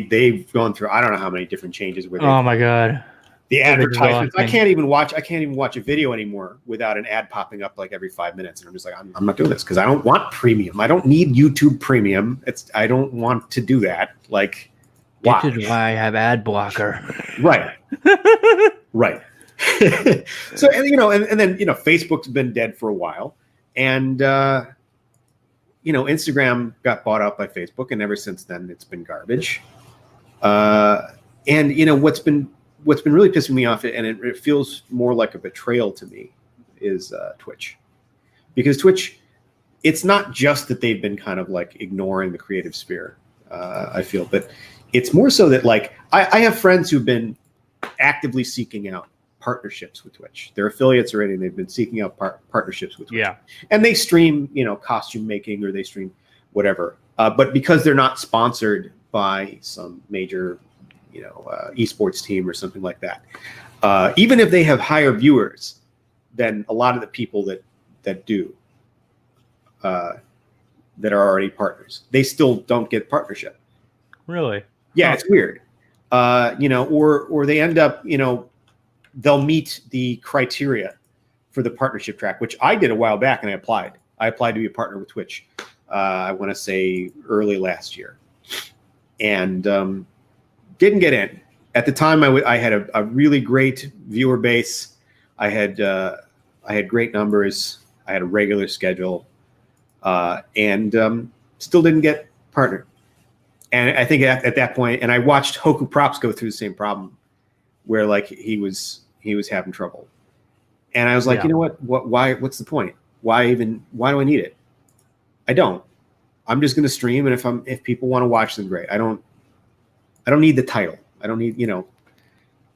they've gone through, I don't know how many different changes. Oh my God. The advertisements. I can't even watch a video anymore without an ad popping up like every 5 minutes. And I'm just like, I'm not doing this because I don't want premium. I don't need YouTube premium. I don't want to do that. Like, why? This is why I have ad blocker. Right. Right. So, and then, Facebook's been dead for a while. And, Instagram got bought out by Facebook. And ever since then, it's been garbage. And, what's been really pissing me off, and it feels more like a betrayal to me, is Twitch. Because Twitch, it's not just that they've been kind of like ignoring the creative sphere, I feel, but it's more so that like I have friends who've been actively seeking out partnerships with Twitch. They're affiliates already, and they've been seeking out partnerships with Twitch. Yeah. And they stream, costume making, or they stream whatever. But because they're not sponsored by some major esports team or something like that. Even if they have higher viewers than a lot of the people that do, that are already partners, they still don't get partnership. Really? Yeah, It's weird. Or they end up, they'll meet the criteria for the partnership track, which I did a while back, and I applied. I applied to be a partner with Twitch. I want to say early last year, and didn't get in. At the time, I had a really great viewer base. I had great numbers. I had a regular schedule, and still didn't get partnered. And I think at that point, and I watched Hoku Props go through the same problem, where like he was having trouble, and I was like, you know what? Why? What's the point? Why do I need it? I don't. I'm just going to stream, and if people want to watch, then great. I don't need the title. I don't need,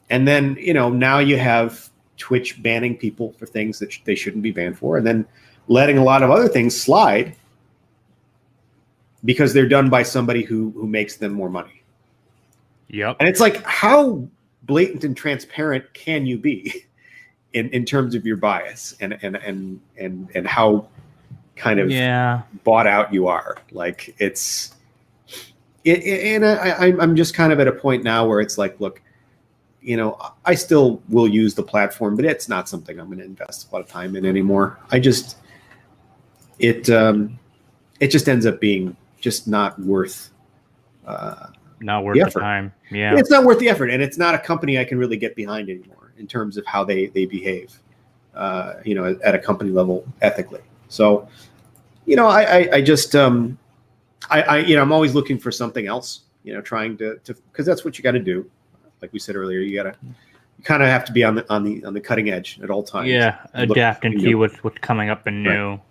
and then, now you have Twitch banning people for things that they shouldn't be banned for, and then letting a lot of other things slide because they're done by somebody who makes them more money. Yep. And it's like, how blatant and transparent can you be in terms of your bias and how kind of bought out you are? Like I'm just kind of at a point now where it's like, look, I still will use the platform, but it's not something I'm going to invest a lot of time in anymore. It just ends up being just not worth the time. Yeah, it's not worth the effort, and it's not a company I can really get behind anymore in terms of how they behave, at a company level ethically. So, I just I'm always looking for something else, trying to because that's what you got to do. Like we said earlier, you kind of have to be on the cutting edge at all times. Yeah, adapt and see what's coming up and new. Right.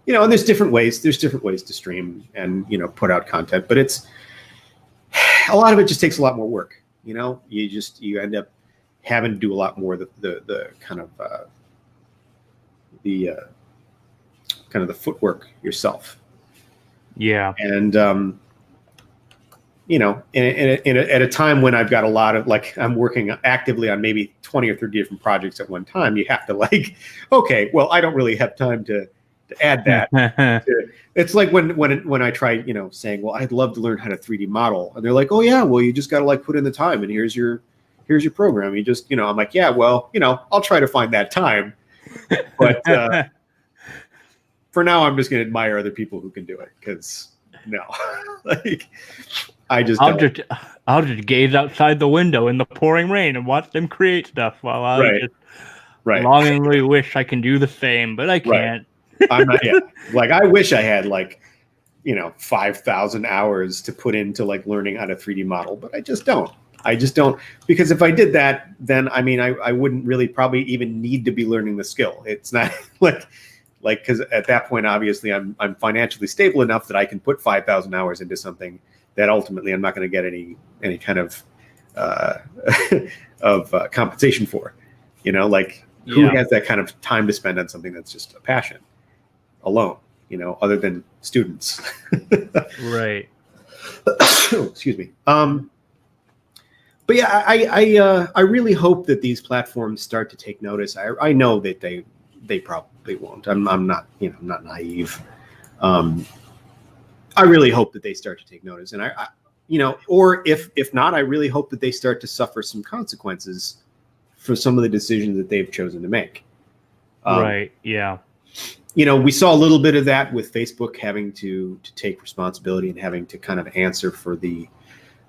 And there's different ways. There's different ways to stream and put out content, but it's a lot of it just takes a lot more work. You end up having to do a lot more the kind of the footwork yourself. Yeah, and at a time when I've got a lot of I'm working actively on maybe 20 or 30 different projects at one time, you have to okay, well, I don't really have time to add that. It's like when I try, saying, well, I'd love to learn how to 3D model, and they're like, oh yeah, well, you just got to put in the time, and here's your program. You just, I'm like, yeah, well, I'll try to find that time, but for now, I'm just going to admire other people who can do it, because no, I'll just gaze outside the window in the pouring rain and watch them create stuff while I longingly wish I can do the same, but I can't. I'm not. Yeah, I wish I had 5,000 hours to put into learning how to 3D model, but I just don't. Because if I did that, then I wouldn't really probably even need to be learning the skill. It's not because at that point, obviously, I'm financially stable enough that I can put 5,000 hours into something that ultimately I'm not going to get any kind of compensation for. Who has that kind of time to spend on something that's just a passion alone? Other than students. Right. Excuse me. But yeah, I really hope that these platforms start to take notice. I know that they probably won't. I'm not I'm not naive. I really hope that they start to take notice, and I or if not, I really hope that they start to suffer some consequences for some of the decisions that they've chosen to make. Right. Yeah. We saw a little bit of that with Facebook having to take responsibility and having to kind of answer for the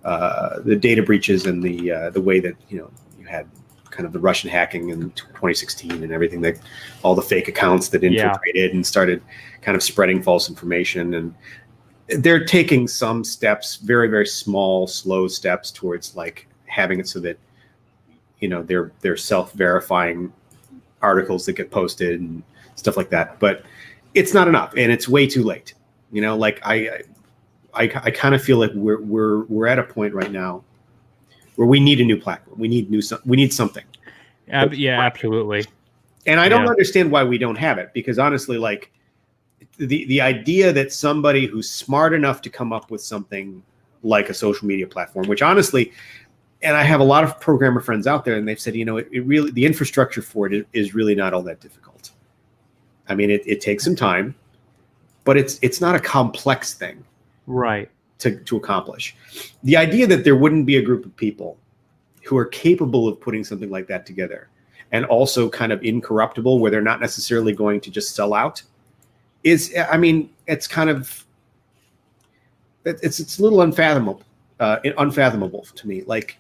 data breaches and the way that you had kind of the Russian hacking in 2016 and everything, that all the fake accounts that infiltrated and started kind of spreading false information. And they're taking some steps, very, very small, slow steps towards having it so that they're self-verifying articles that get posted and stuff like that. But it's not enough, and it's way too late. I kind of feel like we're at a point right now where we need a new platform. We need something. Yeah, absolutely. And I don't understand why we don't have it, because honestly, the idea that somebody who's smart enough to come up with something like a social media platform, which honestly, and I have a lot of programmer friends out there, and they've said, it really, the infrastructure for it is really not all that difficult. I mean, it takes some time, but it's not a complex thing, right, to accomplish. The idea that there wouldn't be a group of people who are capable of putting something like that together, and also kind of incorruptible, where they're not necessarily going to just sell out, it's kind of, it's a little unfathomable to me. Like,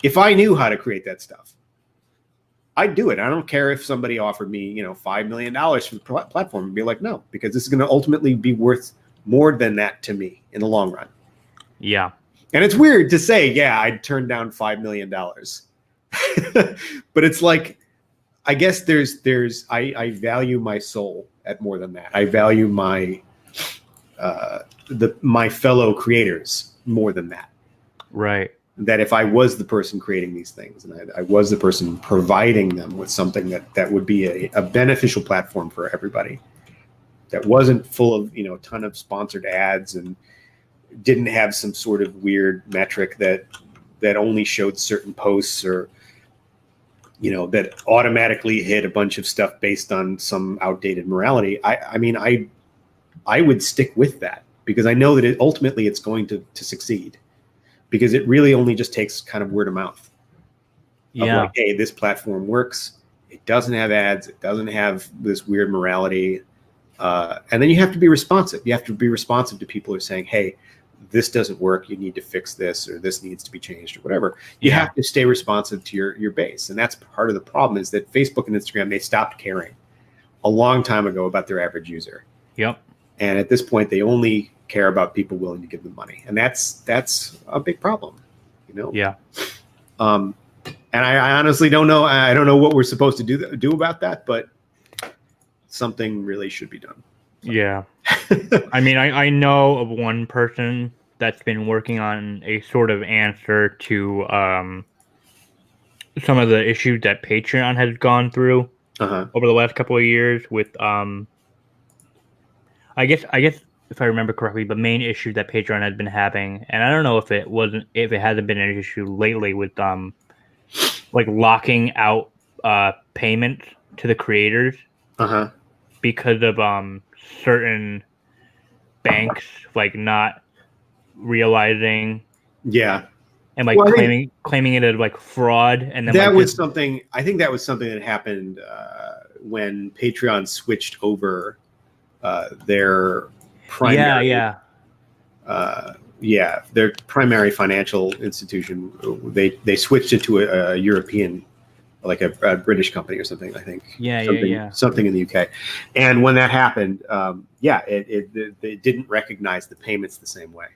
if I knew how to create that stuff, I'd do it. I don't care if somebody offered me, $5 million for the platform, and be like, no, because this is going to ultimately be worth more than that to me in the long run. Yeah. And it's weird to say, yeah, I'd turn down $5 million. But it's like, I guess I value my soul at more than that. I value my fellow creators more than that. Right. That if I was the person creating these things, and I was the person providing them with something that would be a beneficial platform for everybody, that wasn't full of, a ton of sponsored ads and didn't have some sort of weird metric that only showed certain posts, or, that automatically hit a bunch of stuff based on some outdated morality. I would stick with that, because I know that ultimately it's going to succeed, because it really only just takes kind of word of mouth. Yeah. Of like, hey, this platform works. It doesn't have ads. It doesn't have this weird morality. And then you have to be responsive. You have to be responsive to people who are saying, hey, this doesn't work. You need to fix this, or this needs to be changed, or whatever. You have to stay responsive to your base. And that's part of the problem, is that Facebook and Instagram, they stopped caring a long time ago about their average user. Yep. And at this point, they only care about people willing to give them money. And that's a big problem, Yeah. And I honestly don't know. I don't know what we're supposed to do about that, but something really should be done. Yeah. I mean, I know of one person that's been working on a sort of answer to some of the issues that Patreon has gone through over the last couple of years with I guess if I remember correctly, the main issue that Patreon has been having, and I don't know if it hasn't been an issue lately, with like locking out payments to the creators because of certain banks like not realizing and like claiming it as like fraud. And then that was something, I think that was something that happened when Patreon switched over their primary their primary financial institution. They switched it to a European, like a British company or something, I think. Something in the UK. And when that happened, it didn't recognize the payments the same way,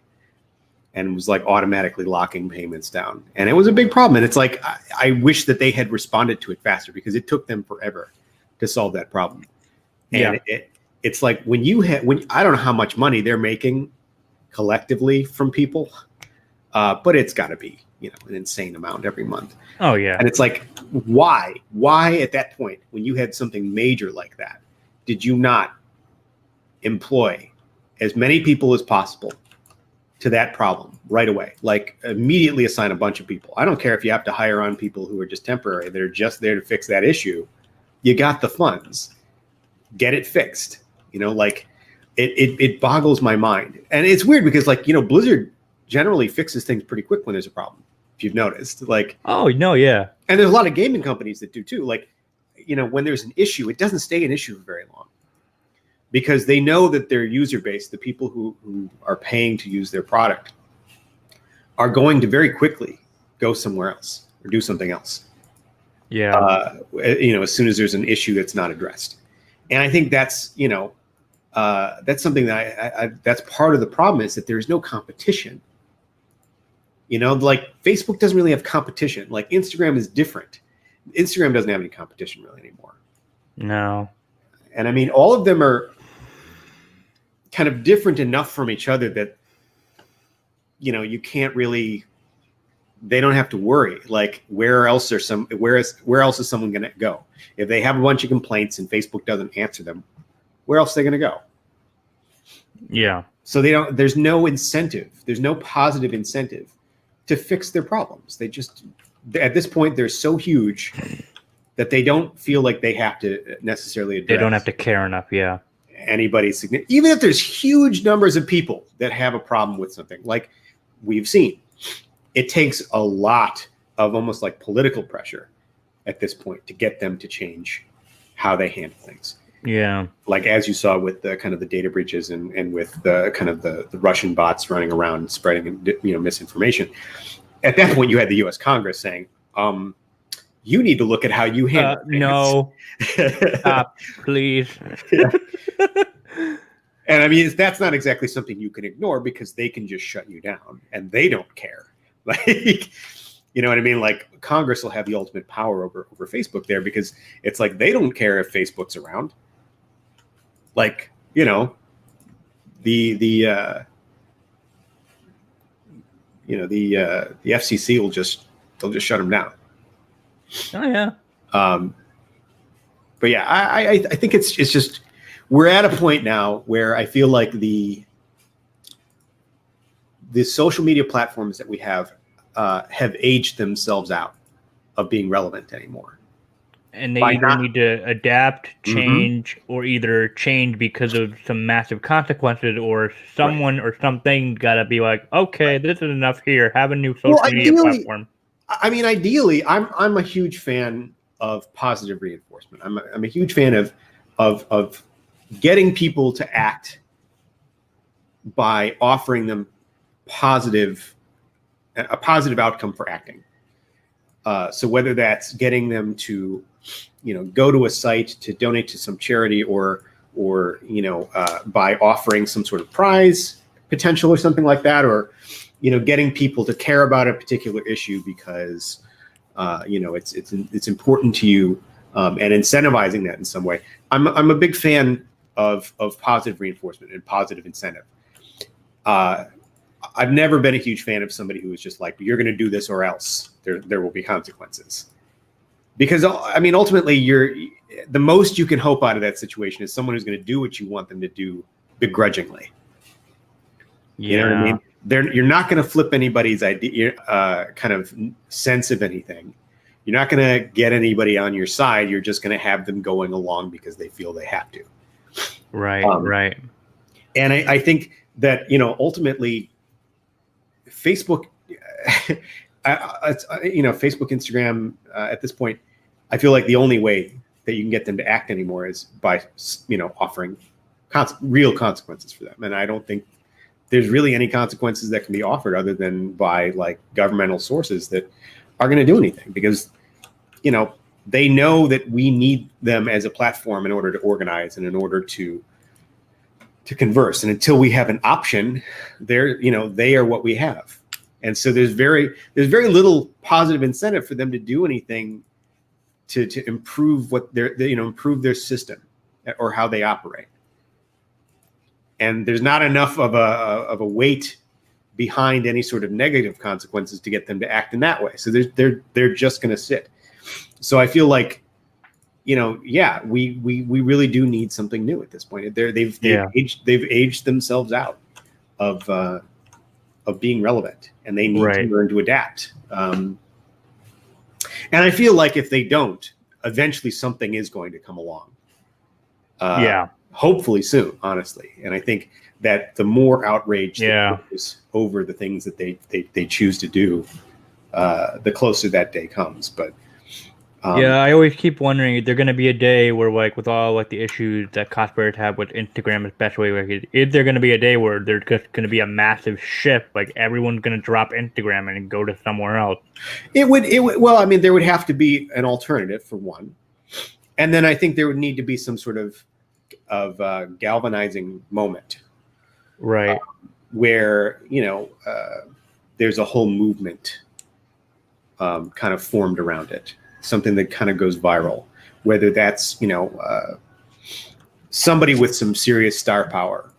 and was like automatically locking payments down. And it was a big problem. And it's like, I wish that they had responded to it faster, because it took them forever to solve that problem. And it's like, when I don't know how much money they're making collectively from people, but it's got to be, an insane amount every month. Oh yeah. And it's like, why at that point, when you had something major like that, did you not employ as many people as possible to that problem right away? Like, immediately assign a bunch of people. I don't care if you have to hire on people who are just temporary. They're just there to fix that issue. You got the funds. Get it fixed. Like, it boggles my mind. And it's weird, because like, Blizzard generally fixes things pretty quick when there's a problem, if you've noticed. Like, oh no, yeah. And there's a lot of gaming companies that do too. Like, when there's an issue, it doesn't stay an issue for very long, because they know that their user base, the people who are paying to use their product, are going to very quickly go somewhere else or do something else. Yeah. As soon as there's an issue that's not addressed. And I think that's, that's something that that's part of the problem, is that there's no competition. Like, Facebook doesn't really have competition. Like, Instagram is different. Instagram doesn't have any competition really anymore. No. And I mean, all of them are kind of different enough from each other that, you can't really, they don't have to worry. Like, where else is someone going to go? If they have a bunch of complaints and Facebook doesn't answer them, where else are they going to go? Yeah. So there's no incentive. There's no positive incentive to fix their problems. They just, at this point, they're so huge that they don't feel like they have to necessarily address. They don't have to care enough. Yeah. Anybody's significant. Even if there's huge numbers of people that have a problem with something, like we've seen, it takes a lot of almost like political pressure at this point to get them to change how they handle things. Yeah. Like as you saw with the kind of the data breaches and with the kind of the Russian bots running around and spreading, misinformation. At that point, you had the U.S. Congress saying, you need to look at how you handle things. No. Stop, please. Yeah. And I mean, that's not exactly something you can ignore because they can just shut you down and they don't care. Like, you know what I mean? Like Congress will have the ultimate power over Facebook there because it's like they don't care if Facebook's around. Like, you know, the FCC they'll just shut them down. Oh yeah. But yeah, I think it's just we're at a point now where I feel like the social media platforms that we have aged themselves out of being relevant anymore. And they either need to adapt, change, or either change because of some massive consequences, or someone or something got to be like, okay, this is enough here. Have a new social media platform. I mean, ideally, I'm a huge fan of positive reinforcement. I'm a huge fan of getting people to act by offering them a positive outcome for acting. So whether that's getting them to, go to a site to donate to some charity or by offering some sort of prize potential or something like that, or, getting people to care about a particular issue because, it's important to you, and incentivizing that in some way. I'm a big fan of positive reinforcement and positive incentive. I've never been a huge fan of somebody who is just like, you're going to do this or else there will be consequences. Because, I mean, ultimately, the most you can hope out of that situation is someone who's going to do what you want them to do begrudgingly. Yeah. You know what I mean? You're not going to flip anybody's idea, kind of sense of anything. You're not going to get anybody on your side. You're just going to have them going along because they feel they have to. Right, right. And I think that, ultimately, Facebook, Facebook, Instagram, at this point, I feel like the only way that you can get them to act anymore is by, offering real consequences for them. And I don't think there's really any consequences that can be offered other than by like governmental sources that are going to do anything because, they know that we need them as a platform in order to organize and in order to converse. And until we have an option, they are what we have. And so there's very little positive incentive for them to do anything to improve improve their system or how they operate. And there's not enough of a weight behind any sort of negative consequences to get them to act in that way. So they're just going to sit. So I feel like, we really do need something new at this point. They've aged themselves out of being relevant, and they need to learn to adapt. And I feel like if they don't, eventually something is going to come along. Hopefully soon, honestly. And I think that the more outrage there is over the things that they choose to do, the closer that day comes. But I always keep wondering, is there going to be a day where, like, with all like the issues that cosplayers have with Instagram, especially, like, is there going to be a day where there's just going to be a massive shift, like everyone's going to drop Instagram and go to somewhere else? It would. Well, I mean, there would have to be an alternative for one, and then I think there would need to be some sort of galvanizing moment, right? Where there's a whole movement kind of formed around it. Something that kind of goes viral, whether that's, somebody with some serious star power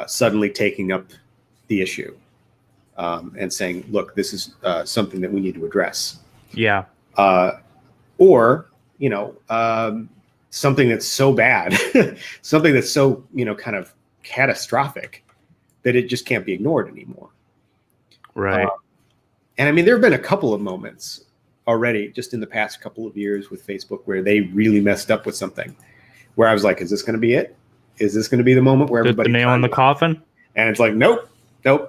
suddenly taking up the issue and saying, look, this is something that we need to address. Yeah. Or, something that's so bad, something that's so, kind of catastrophic that it just can't be ignored anymore. Right. And I mean, there have been a couple of moments already just in the past couple of years with Facebook where they really messed up with something where I was like, is this going to be it? Is this going to be the moment where everybody the nail in the coffin? And it's like, nope. And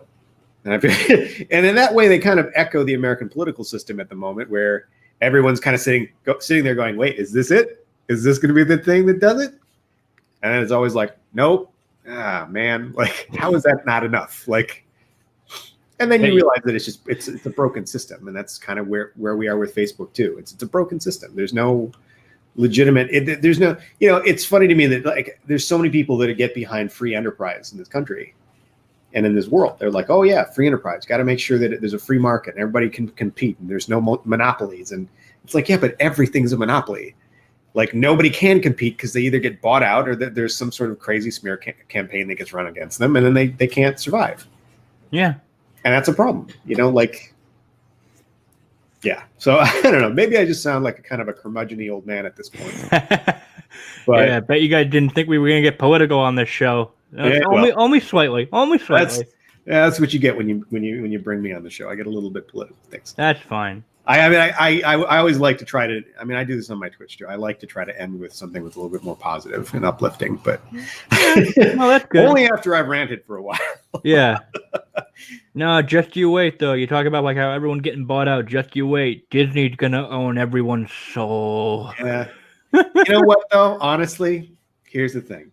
in that way, they kind of echo the American political system at the moment where everyone's kind of sitting there going, wait, is this it? Is this going to be the thing that does it? And then it's always like, nope. Ah, man, like, how is that not enough? Like, and then you realize that it's a broken system, and that's kind of where we are with Facebook too. It's a broken system. There's no legitimate. There's no, it's funny to me that like there's so many people that get behind free enterprise in this country and in this world. They're like, oh yeah, free enterprise. Got to make sure that there's a free market and everybody can compete and there's no monopolies. And it's like, yeah, but everything's a monopoly. Like nobody can compete because they either get bought out or that there's some sort of crazy smear campaign that gets run against them, and then they can't survive. Yeah. And that's a problem, like, yeah. So I don't know. Maybe I just sound like a kind of a curmudgeon-y old man at this point. But yeah, I bet you guys didn't think we were going to get political on this show. Only slightly. Only slightly. That's what you get when you bring me on the show. I get a little bit political. Thanks. That's fine. I always like to try to. I mean, I do this on my Twitch too. I like to try to end with something with a little bit more positive and uplifting. But well, that's good. Only after I've ranted for a while. Yeah. No, just you wait though. You talk about like how everyone getting bought out. Just you wait. Disney's gonna own everyone's soul. Yeah. You know what though? Honestly, here's the thing.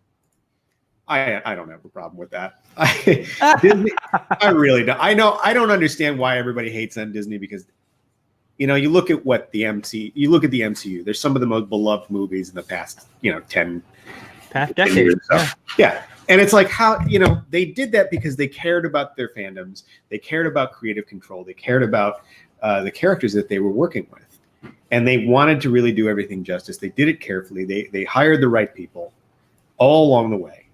I don't have a problem with that. Disney, I really don't. I don't understand why everybody hates on Disney because. You look at what the MCU. There's some of the most beloved movies in the past, 10 decades. Yeah. And it's like how, they did that because they cared about their fandoms. They cared about creative control. They cared about the characters that they were working with. And they wanted to really do everything justice. They did it carefully. They hired the right people all along the way.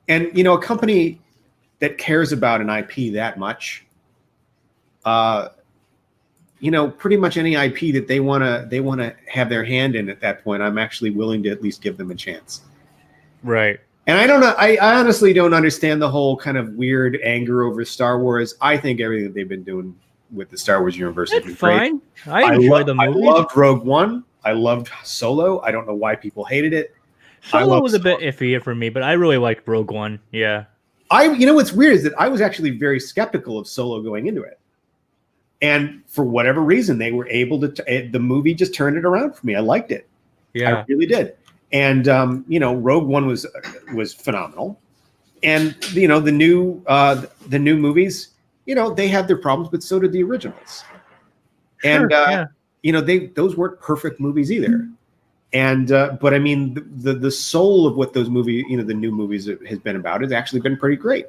And, a company that cares about an IP that much, pretty much any IP that they want to have their hand in at that point, I'm actually willing to at least give them a chance. Right. And I don't know. I honestly don't understand the whole kind of weird anger over Star Wars. I think everything that they've been doing with the Star Wars universe has been fine. Great. I enjoy the movies. I loved Rogue One. I loved Solo. I don't know why people hated it. Solo was a bit iffy for me, but I really liked Rogue One. Yeah. What's weird is that I was actually very skeptical of Solo going into it. And for whatever reason, they were able to. The movie just turned it around for me. I liked it. Yeah, I really did. And Rogue One was phenomenal. And the new movies, they had their problems, but so did the originals. Sure, and those weren't perfect movies either. And but I mean, the soul of what those movies, the new movies has been about has actually been pretty great.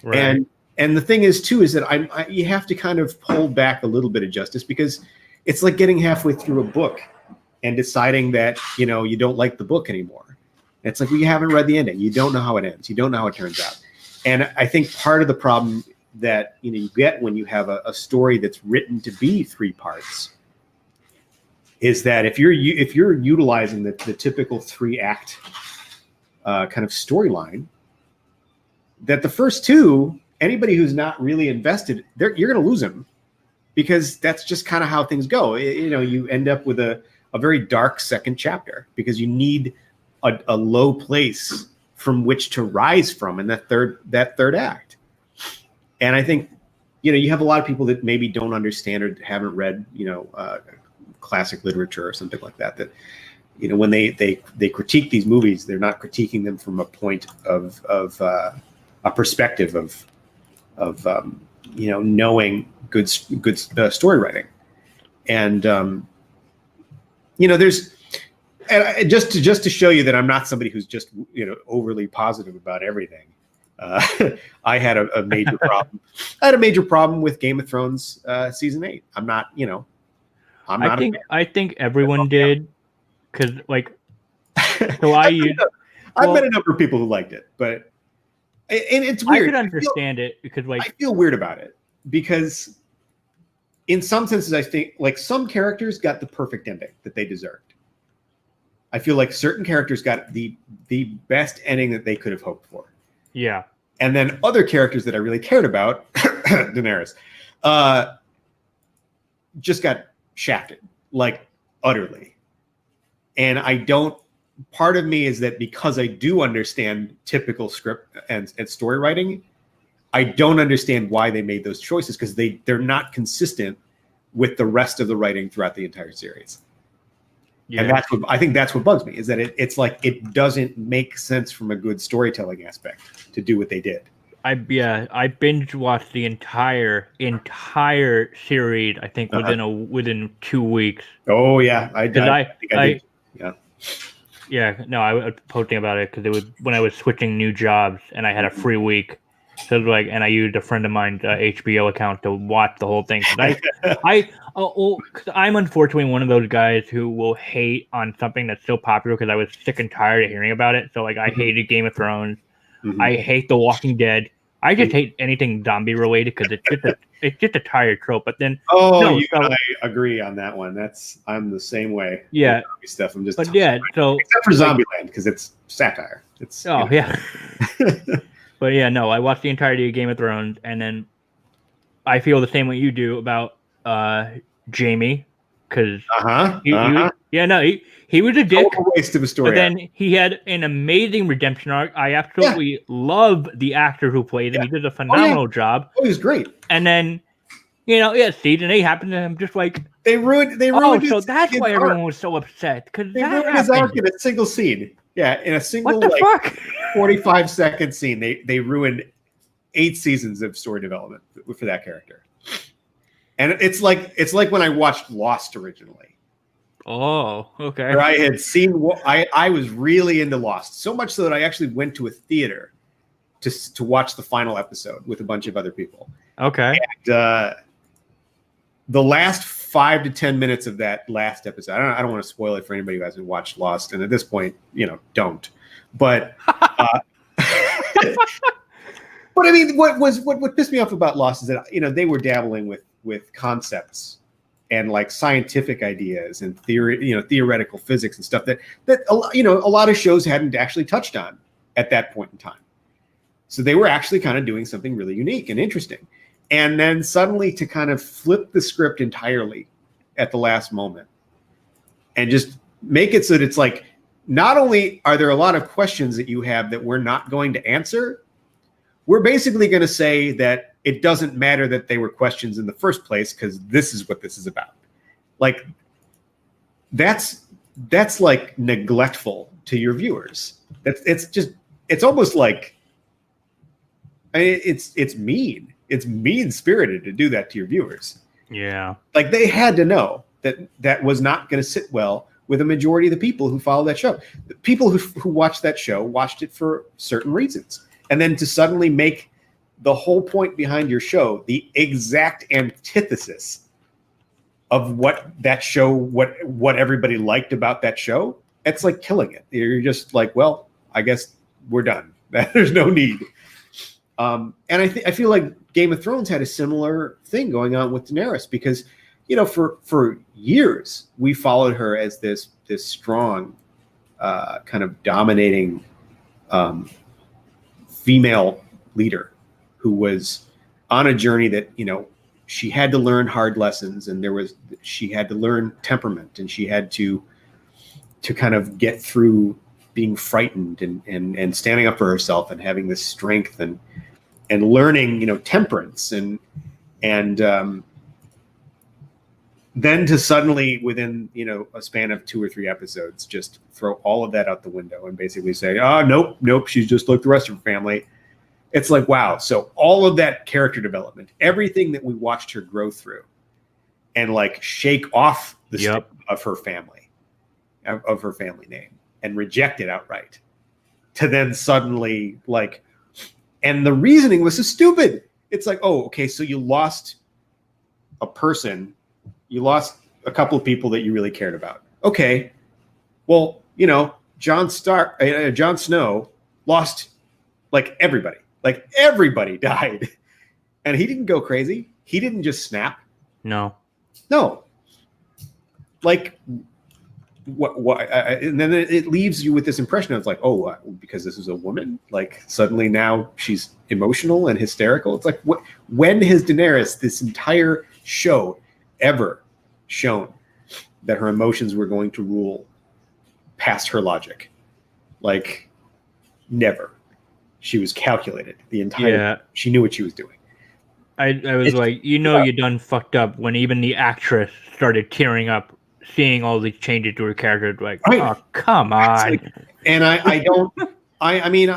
Right. And the thing is, too, is that you have to kind of hold back a little bit of justice because it's like getting halfway through a book and deciding that, you don't like the book anymore. It's like, well, you haven't read the ending. You don't know how it ends. You don't know how it turns out. And I think part of the problem that, you get when you have a story that's written to be 3 parts is that if you're utilizing the typical 3-act kind of storyline, that the first 2, anybody who's not really invested, you're going to lose them because that's just kind of how things go. You end up with a very dark second chapter because you need a low place from which to rise from in that third act. And I think, you have a lot of people that maybe don't understand or haven't read, classic literature or something like that, when they critique these movies, they're not critiquing them from a point of a perspective of knowing good story writing. And there's just to show you that I'm not somebody who's just overly positive about everything. I had a major problem. I had a major problem with Game of Thrones season 8. I'm not. I think everyone did because so I've met a number of people who liked it, but. And it's weird. I could understand it because I feel weird about it because in some senses, I think some characters got the perfect ending that they deserved. I feel like certain characters got the best ending that they could have hoped for. Yeah. And then other characters that I really cared about, Daenerys, just got shafted, utterly. And I don't. Part of me is that because I do understand typical script and story writing, I don't understand why they made those choices because they're not consistent with the rest of the writing throughout the entire series. Yeah. And I think that's what bugs me, is that it's like it doesn't make sense from a good storytelling aspect to do what they did. I binge watched the entire series. I think within 2 weeks. Oh yeah, I think I did. Yeah. Yeah, no, I was posting about it because it was when I was switching new jobs and I had a free week. So it was like, and I used a friend of mine's HBO account to watch the whole thing. Cause I'm unfortunately one of those guys who will hate on something that's so popular because I was sick and tired of hearing about it. So like, I hated Game of Thrones. I hate The Walking Dead. I just hate anything zombie related because it's just a tired trope. But then, I agree on that one. I'm the same way. Yeah, stuff. I'm just. But yeah, so except for Zombieland because it's satire. It's yeah. But yeah, no, I watched the entirety of Game of Thrones, and then I feel the same way you do about Jamie, because he was a dick. Total waste of a story. But then he had an amazing redemption arc. I absolutely love the actor who played him. He did a phenomenal job. Oh, he was great. And then, season 8 happened, and I'm just like, they ruined. So that's why everyone was so upset, because they ruined his arc in a single scene. Yeah, in a single 45-second scene, they ruined 8 seasons of story development for that character. And it's like when I watched Lost originally. Oh, okay. Where I had seen, I was really into Lost, so much so that I actually went to a theater to watch the final episode with a bunch of other people. Okay. And the last 5 to 10 minutes of that last episode, I don't want to spoil it for anybody who hasn't watched Lost, and at this point, don't. But but I mean, what pissed me off about Lost is that they were dabbling with concepts and like scientific ideas and theoretical physics and stuff that a lot of shows hadn't actually touched on at that point in time. So they were actually kind of doing something really unique and interesting. And then suddenly to kind of flip the script entirely at the last moment and just make it so that it's like, not only are there a lot of questions that you have that we're not going to answer, we're basically going to say that it doesn't matter that they were questions in the first place because this is what this is about. Like, that's like neglectful to your viewers. It's almost like, it's mean. It's mean-spirited to do that to your viewers. Yeah. Like, they had to know that was not going to sit well with a majority of the people who follow that show. The people who watched that show watched it for certain reasons. And then to suddenly make the whole point behind your show the exact antithesis of what that show, what everybody liked about that show, it's like killing it. You're just like, well, I guess we're done. There's no need. And I feel like Game of Thrones had a similar thing going on with Daenerys because, for years we followed her as this strong, kind of dominating female leader who was on a journey that she had to learn hard lessons, and she had to learn temperament, and she had to kind of get through being frightened and standing up for herself and having this strength and learning, temperance and then to suddenly within, a span of 2 or 3 episodes, just throw all of that out the window and basically say, oh, nope, she's just like the rest of her family. It's like, wow. So all of that character development, everything that we watched her grow through and like shake off the stigma of her family, of her family name and reject it outright, to then suddenly like, and the reasoning was so stupid. It's like, oh, okay, so you lost a person, you lost a couple of people that you really cared about. Okay, well, Jon Snow lost like everybody. Like everybody died, and he didn't go crazy. He didn't just snap. No. Like what? And then it leaves you with this impression of like, oh, because this is a woman, like suddenly now she's emotional and hysterical. It's like, when has Daenerys, this entire show, ever shown that her emotions were going to rule past her logic? Like, never. She was calculated the entire time. She knew what she was doing. I was like, you done fucked up when even the actress started tearing up, seeing all these changes to her character. Like, Right. oh, come on. Like, and I don't. I mean,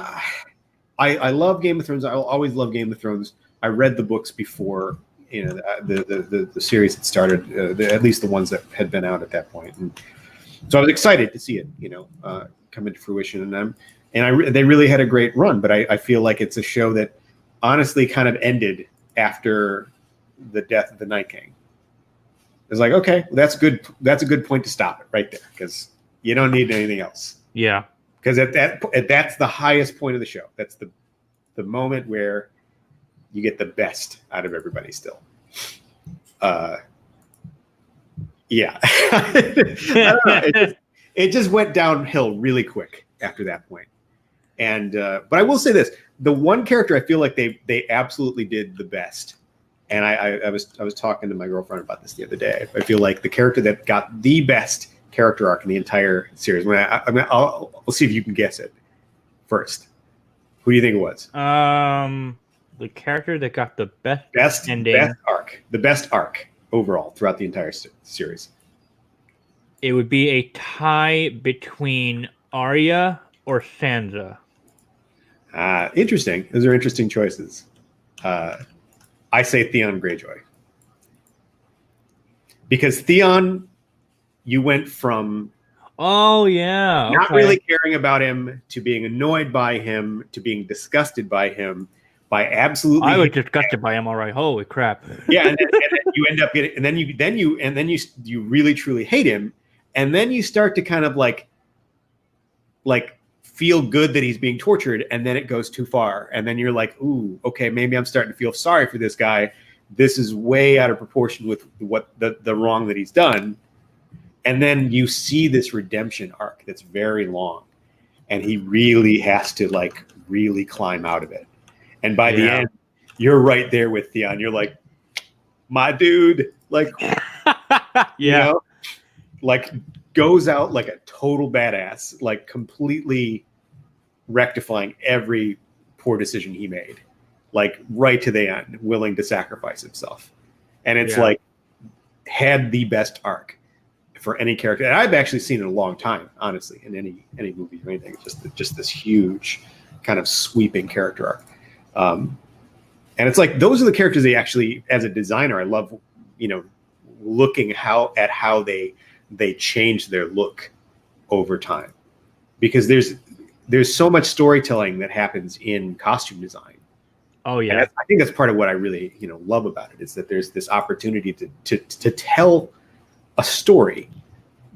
I love Game of Thrones. I'll always love Game of Thrones. I read the books before, the series had started, at least the ones that had been out at that point, and so I was excited to see it, come into fruition. And they really had a great run. But I feel like it's a show that honestly kind of ended after the death of the Night King. It's like, okay, well, that's good. That's a good point to stop it right there, because you don't need anything else. Yeah. Because that's the highest point of the show. That's the moment where you get the best out of everybody still. Yeah. I don't know. It just went downhill really quick after that point. And but I will say this: the one character I feel like they absolutely did the best. And I was talking to my girlfriend about this the other day. I feel like the character that got the best character arc in the entire series. I'll see if you can guess it first. Who do you think it was? The character that got the best ending, the best arc overall throughout the entire series. It would be a tie between Arya or Sansa. Interesting. Those are interesting choices. I say Theon Greyjoy. Because Theon, you went from not really caring about him to being annoyed by him to being disgusted by him, by absolutely. I was disgusted by him. All right, holy crap! Yeah, and then you end up getting, and then you really truly hate him, and then you start to kind of like feel good that he's being tortured, and then it goes too far, and then you're like, ooh, okay, maybe I'm starting to feel sorry for this guy. This is way out of proportion with what the wrong that he's done. And then you see this redemption arc that's very long, and he really has to really climb out of it. And by the end, you're right there with Theon. You're like, my dude, goes out like a total badass, completely rectifying every poor decision he made, right to the end, willing to sacrifice himself. And it's had the best arc for any character. And I've actually seen it a long time, honestly, in any movie or anything. Just this huge kind of sweeping character arc. And it's like, those are the characters they actually, as a designer, I love, looking at how they change their look over time, because there's so much storytelling that happens in costume design. Oh yeah. And I think that's part of what I really, love about it, is that there's this opportunity to tell a story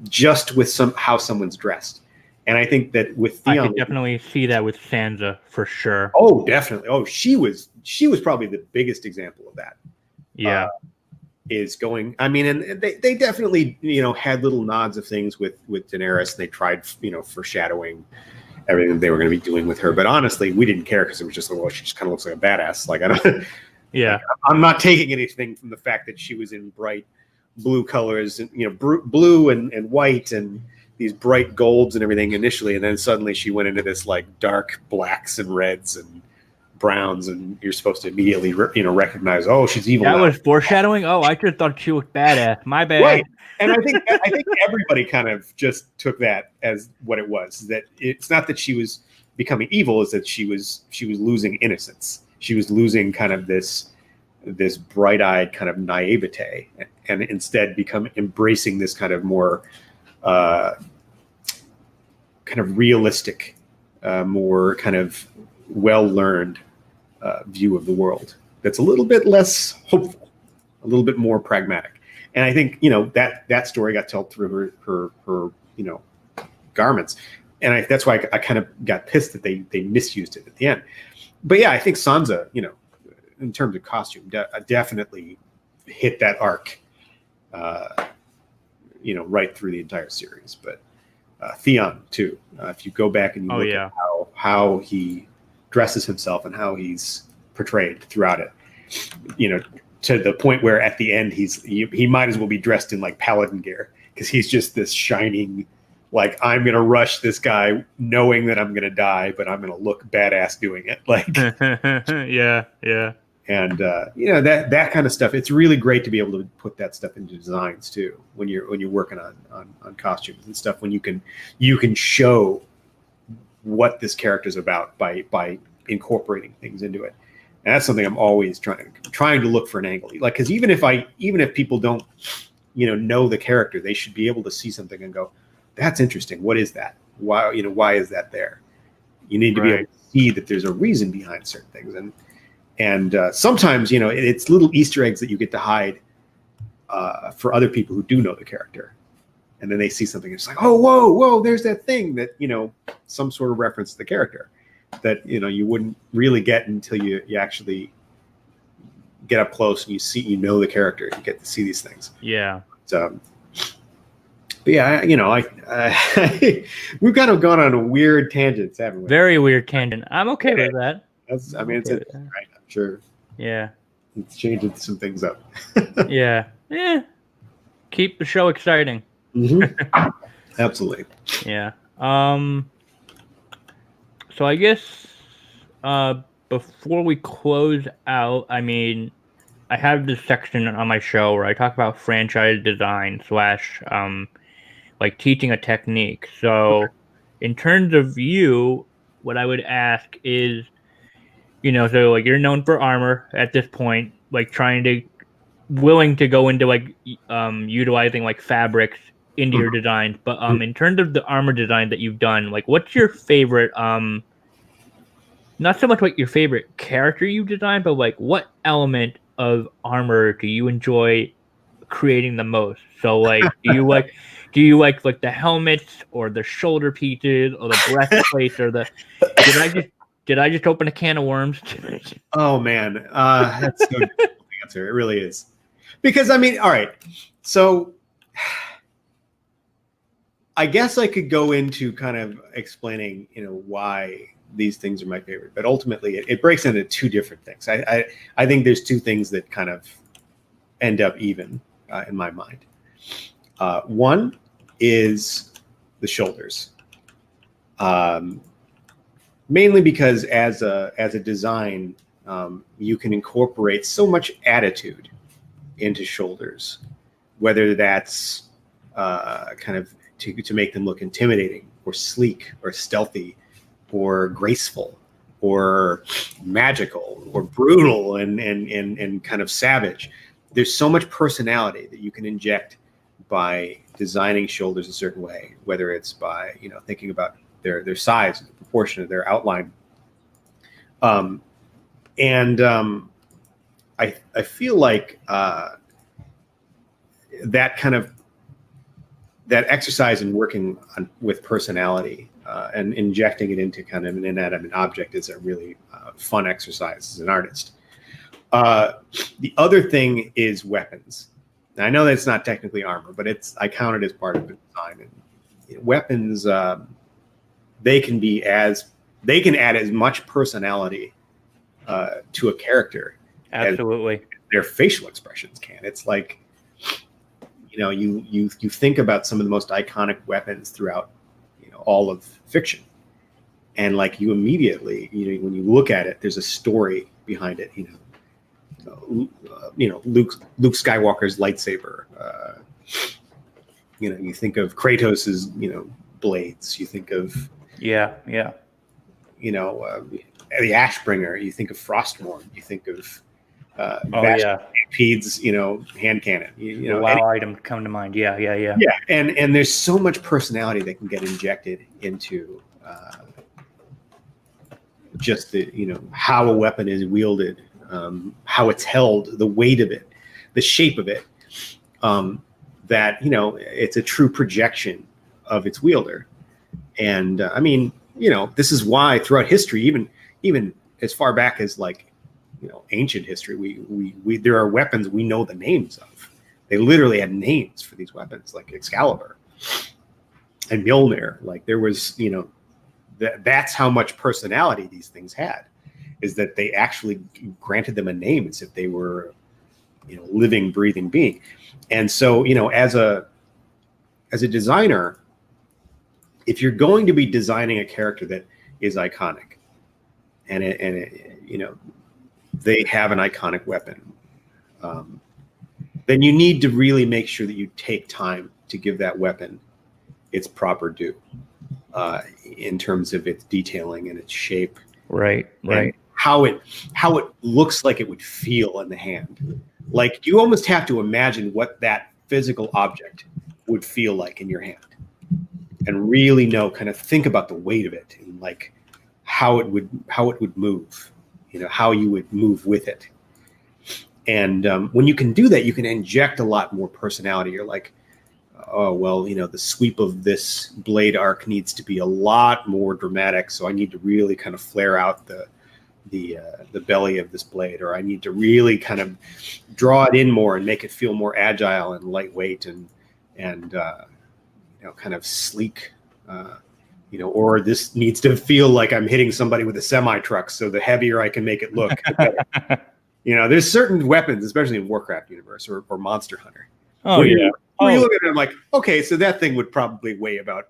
just with how someone's dressed. And I think that with Theon, I could definitely see that with Sansa for sure. Oh, definitely. Oh, she was probably the biggest example of that. Yeah. Is going, I mean, and they definitely, had little nods of things with Daenerys, and they tried, foreshadowing everything they were going to be doing with her. But honestly, we didn't care, because it was just like, well, she just kind of looks like a badass. I don't. Yeah. I'm not taking anything from the fact that she was in bright blue colors, and blue and white and these bright golds and everything initially, and then suddenly she went into this dark blacks and reds and browns, and you're supposed to immediately recognize, oh, she's evil. That was foreshadowing. Oh, I just thought she was badass. My bad. Right. And I think everybody kind of just took that as what it was. That it's not that she was becoming evil, is that she was losing innocence. She was losing kind of this bright-eyed kind of naivete, and instead embracing this kind of more kind of realistic, more kind of well-learned view of the world. That's a little bit less hopeful, a little bit more pragmatic. And I think, that story got told through her garments. And that's why I kind of got pissed that they misused it at the end. But yeah, I think Sansa, in terms of costume, definitely hit that arc, right through the entire series. But Theon too. If you go back and you look at how he dresses himself and how he's portrayed throughout it, to the point where at the end he might as well be dressed in paladin gear, because he's just this shining, I'm gonna rush this guy knowing that I'm gonna die, but I'm gonna look badass doing it. Yeah. And that kind of stuff. It's really great to be able to put that stuff into designs too when you're working on costumes and stuff. When you can show what this character is about by incorporating things into it. And that's something I'm always trying to look for an angle. Like, because even if people don't know the character, they should be able to see something and go, that's interesting. What is that? Why is that there? You need to be able to see that there's a reason behind certain things. And sometimes, it's little Easter eggs that you get to hide for other people who do know the character. And then they see something, it's like, oh, whoa, there's that thing that, some sort of reference to the character that, you wouldn't really get until you actually get up close and you know the character. You get to see these things. Yeah. So, but yeah, we've kind of gone on a weird tangents, haven't we? Very weird tangent. I'm okay with that. It's right. I'm sure. Yeah. It's changing some things up. Yeah. Keep the show exciting. Mm-hmm. Absolutely. Yeah. So I guess before we close out, I mean, I have this section on my show where I talk about franchise design / like teaching a technique. So in terms of you, what I would ask is, so like you're known for armor at this point, like willing to go into like utilizing like fabrics into your designs. But in terms of the armor design that you've done, like what's your favorite, not so much like your favorite character you designed, but like what element of armor do you enjoy creating the most? So like do you like the helmets or the shoulder pieces or the breastplates or the did I just open a can of worms? Oh man, that's so difficult to answer. It really is, because I mean, all right, so I guess I could go into kind of explaining, why these things are my favorite, but ultimately it breaks into two different things. I think there's two things that kind of end up even in my mind. One is the shoulders. Mainly because as a design, you can incorporate so much attitude into shoulders, whether that's kind of to make them look intimidating or sleek or stealthy or graceful or magical or brutal and kind of savage. There's so much personality that you can inject by designing shoulders a certain way, whether it's by thinking about their size, the proportion of their outline. I feel like that exercise in working with personality and injecting it into kind of an inanimate object is a really fun exercise as an artist. The other thing is weapons. Now, I know that it's not technically armor, but I count it as part of the design. And weapons, they can add as much personality to a character. Absolutely. As their facial expressions can. It's like, you think about some of the most iconic weapons throughout, all of fiction, and like you immediately, when you look at it, there's a story behind it. Luke Skywalker's lightsaber. You think of Kratos's, blades. You think of the Ashbringer. You think of Frostmourne. You think of Pede's, hand cannon. Wow, item come to mind. Yeah. And there's so much personality that can get injected into just the how a weapon is wielded, how it's held, the weight of it, the shape of it. That it's a true projection of its wielder. And I mean, this is why throughout history, even as far back as like ancient history, we there are weapons we know the names of. They literally had names for these weapons, like Excalibur and Mjolnir. Like there was, that's how much personality these things had, is that they actually granted them a name as if they were, living, breathing being. And so, as a designer, if you're going to be designing a character that is iconic, and they have an iconic weapon, then you need to really make sure that you take time to give that weapon its proper due in terms of its detailing and its shape. Right. And how it looks like it would feel in the hand. Like you almost have to imagine what that physical object would feel like in your hand, and really kind of think about the weight of it and like how it would move, how you would move with it. And when you can do that, you can inject a lot more personality. You're like, oh, well, the sweep of this blade arc needs to be a lot more dramatic. So I need to really kind of flare out the belly of this blade, or I need to really kind of draw it in more and make it feel more agile and lightweight and kind of sleek. Or this needs to feel like I'm hitting somebody with a semi truck. So the heavier I can make it look, the better. There's certain weapons, especially in Warcraft universe or Monster Hunter. Oh, yeah. When you look at it, I'm like, okay, so that thing would probably weigh about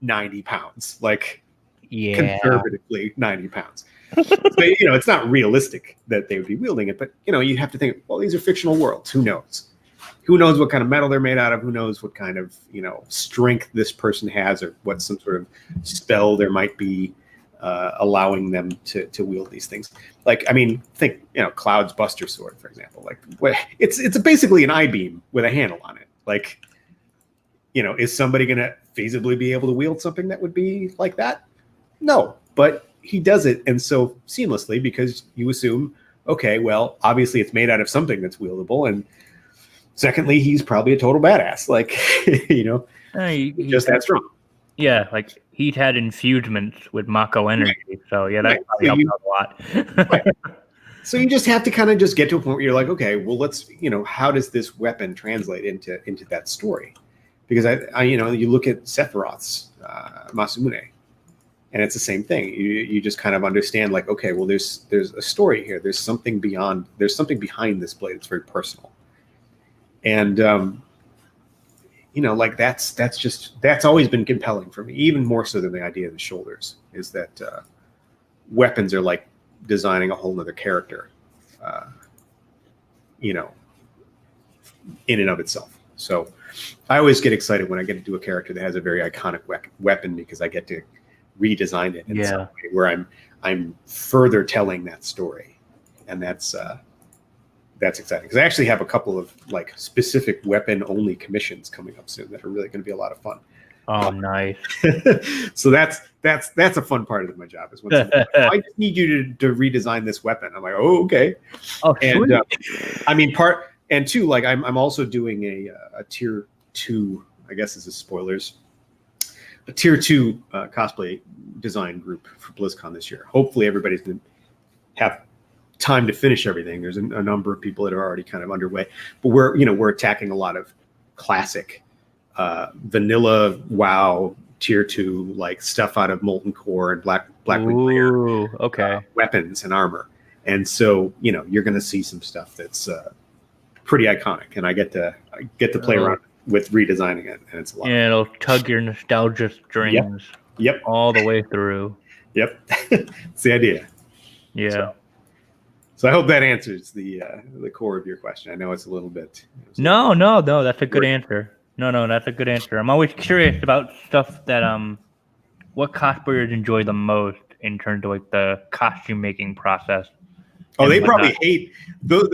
90 pounds, like conservatively 90 pounds. So, it's not realistic that they would be wielding it, but, you have to think, well, these are fictional worlds. Who knows? Who knows what kind of metal they're made out of? Who knows what kind of, strength this person has, or what some sort of spell there might be allowing them to wield these things. Like, I mean, think, Cloud's Buster Sword, for example. Like, it's basically an I-beam with a handle on it. Like, is somebody going to feasibly be able to wield something that would be like that? No, but he does it, and so seamlessly, because you assume, okay, well, obviously it's made out of something that's wieldable, and secondly, he's probably a total badass. Like, just that strong. Yeah, like he'd had infusements with Mako energy, right. So yeah, that probably helped out a lot. Right. So you just have to kind of just get to a point where you're like, okay, well, let's, how does this weapon translate into that story? Because I you look at Sephiroth's Masamune, and it's the same thing. You just kind of understand, like, okay, well, there's a story here. There's something behind this blade. It's very personal, and like that's always been compelling for me, even more so than the idea of the shoulders. Is that weapons are like designing a whole nother character, in and of itself. So I always get excited when I get to do a character that has a very iconic weapon, because I get to redesign it in some way where I'm further telling that story, and that's exciting, because I actually have a couple of like specific weapon only commissions coming up soon that are really going to be a lot of fun. Oh, nice. So that's a fun part of my job, is when like, I just need you to redesign this weapon. I'm like, oh, okay. Oh, and I mean, two, like I'm also doing a tier 2, I guess this is spoilers, a tier 2 cosplay design group for BlizzCon this year. Hopefully everybody's going to have time to finish everything. There's a number of people that are already kind of underway, but we're attacking a lot of classic vanilla WoW tier 2, like stuff out of Molten Core and Blackwing Lair, weapons and armor. And so you're going to see some stuff that's pretty iconic, and I get to play around with redesigning it, and it's a lot. Yeah, it'll tug your nostalgia strings. Yep. All the way through. Yep. It's the idea. Yeah. So I hope that answers the core of your question. I know it's a little bit. No, that's a good answer. No, that's a good answer. I'm always curious about stuff that what cosplayers enjoy the most in terms of like the costume making process. Oh, they probably hate those.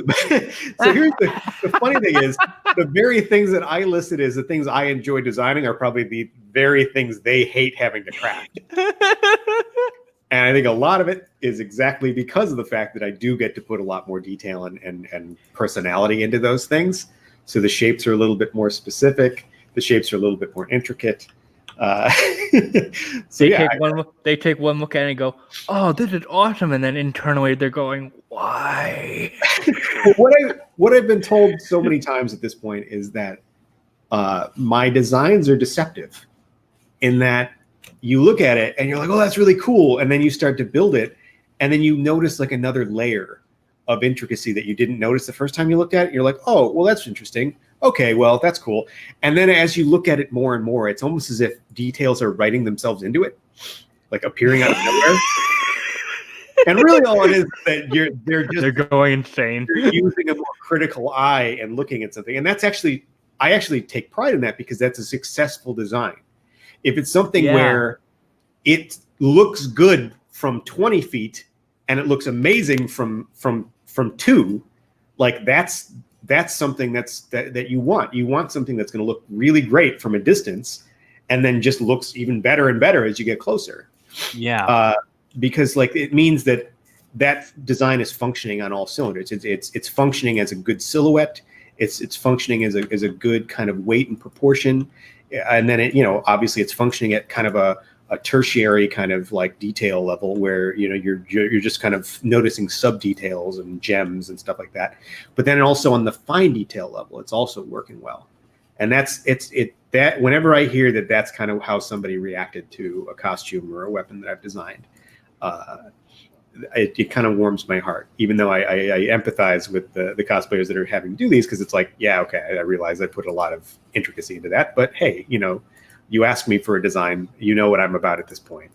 So here's the funny thing is, the very things that I listed as the things I enjoy designing are probably the very things they hate having to craft. And I think a lot of it is exactly because of the fact that I do get to put a lot more detail and personality into those things. So the shapes are a little bit more specific. The shapes are a little bit more intricate. So they take one look at it and go, "Oh, this is awesome," and then internally they're going, "Why?" What I've been told so many times at this point is that my designs are deceptive, in that you look at it and you're like, "Oh, that's really cool," and then you start to build it, and then you notice like another layer of intricacy that you didn't notice the first time you looked at it. You're like, "Oh, well, that's interesting. Okay, well, that's cool." And then as you look at it more and more, it's almost as if details are writing themselves into it, like appearing out of nowhere. And really, all it is that they're going insane. You're using a more critical eye and looking at something, and that's actually I actually take pride in that because that's a successful design. If it's something where it looks good from 20 feet and it looks amazing from 2, like that's something that you want. You want something that's going to look really great from a distance, and then just looks even better and better as you get closer. Yeah. Because like it means that design is functioning on all cylinders. It's functioning as a good silhouette. It's functioning as a good kind of weight and proportion, and then it, obviously it's functioning at kind of a tertiary kind of like detail level where you're just kind of noticing sub details and gems and stuff like that. But then also on the fine detail level, it's also working well. And that whenever I hear that that's kind of how somebody reacted to a costume or a weapon that I've designed, it kind of warms my heart, even though I empathize with the cosplayers that are having to do these, because it's like, yeah, okay, I realize I put a lot of intricacy into that, but hey, you ask me for a design, you know what I'm about at this point.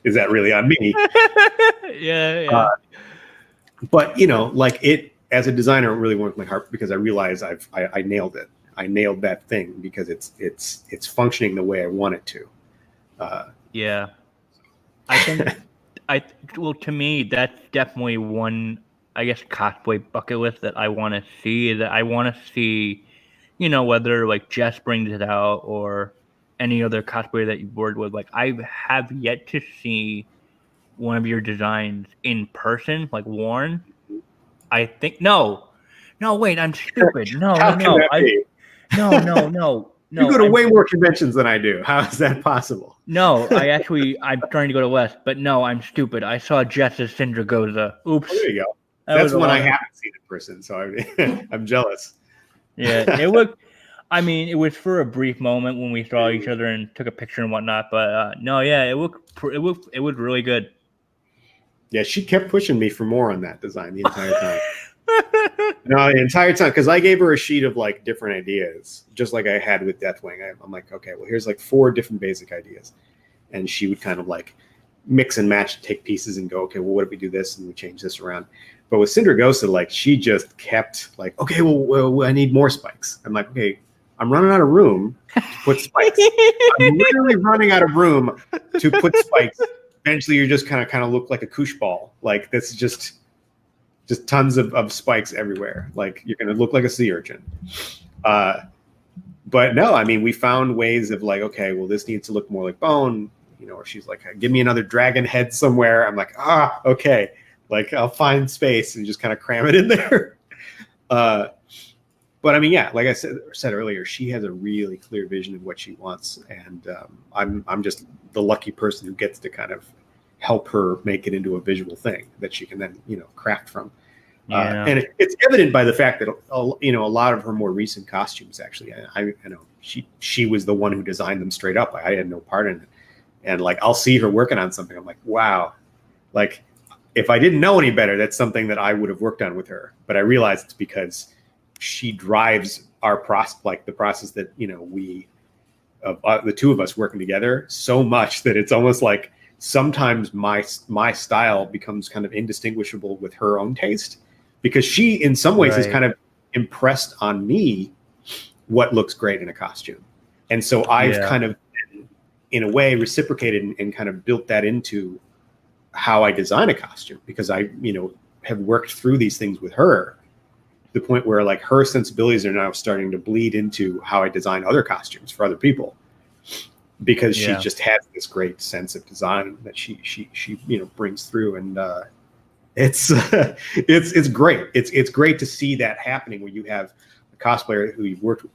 Is that really on me? Yeah. But like it as a designer, it really warms my heart because I realize I nailed it. I nailed that thing because it's functioning the way I want it to. Yeah, I think well, to me, that's definitely one, I guess, cosplay bucket list that I want to see. That I want to see, whether like Jess brings it out or any other cosplayer that you've worked with. Like, I have yet to see one of your designs in person, like worn. I think no, wait, I'm stupid. No, How can that be? No. You go to way more conventions than I do. How is that possible? No, I'm trying to go to West, but no, I'm stupid. I saw Jess's Syndragoza. Oops. Oh, there you go. That's one I haven't seen in person, so I'm jealous. Yeah, it looked. I mean, it was for a brief moment when we saw each other and took a picture and whatnot. But no, yeah, it was really good. Yeah, she kept pushing me for more on that design the entire time. No, the entire time, because I gave her a sheet of like different ideas, just like I had with Deathwing. I'm like, okay, well, here's like 4 different basic ideas, and she would kind of like mix and match, take pieces, and go, okay, well, what if we do this and we change this around? But with Syndragoza, like she just kept like, okay, well, I need more spikes. I'm like, okay, I'm running out of room to put spikes. I'm literally running out of room to put spikes. Eventually, you're just kind of look like a koosh ball. Like this is just tons of spikes everywhere. Like you're going to look like a sea urchin. But no, I mean, we found ways of like, okay, well, this needs to look more like bone, or she's like, give me another dragon head somewhere. I'm like, okay. Like I'll find space and just kind of cram it in there. But I mean, yeah, like I said earlier, she has a really clear vision of what she wants. And I'm just the lucky person who gets to kind of help her make it into a visual thing that she can then, craft from. Yeah. And it's evident by the fact that, a lot of her more recent costumes, actually, I know she was the one who designed them straight up. I had no part in it. And like, I'll see her working on something. I'm like, wow, like if I didn't know any better, that's something that I would have worked on with her. But I realize it's because she drives our process, like the process that, we, the two of us working together so much that it's almost like sometimes my style becomes kind of indistinguishable with her own taste, because she, in some ways, has kind of impressed on me what looks great in a costume. And so I've kind of, in a way, reciprocated and kind of built that into how I design a costume, because I, have worked through these things with her, to the point where like her sensibilities are now starting to bleed into how I design other costumes for other people, because she just has this great sense of design that she brings through. And it's great. It's great to see that happening, where you have a cosplayer who you've worked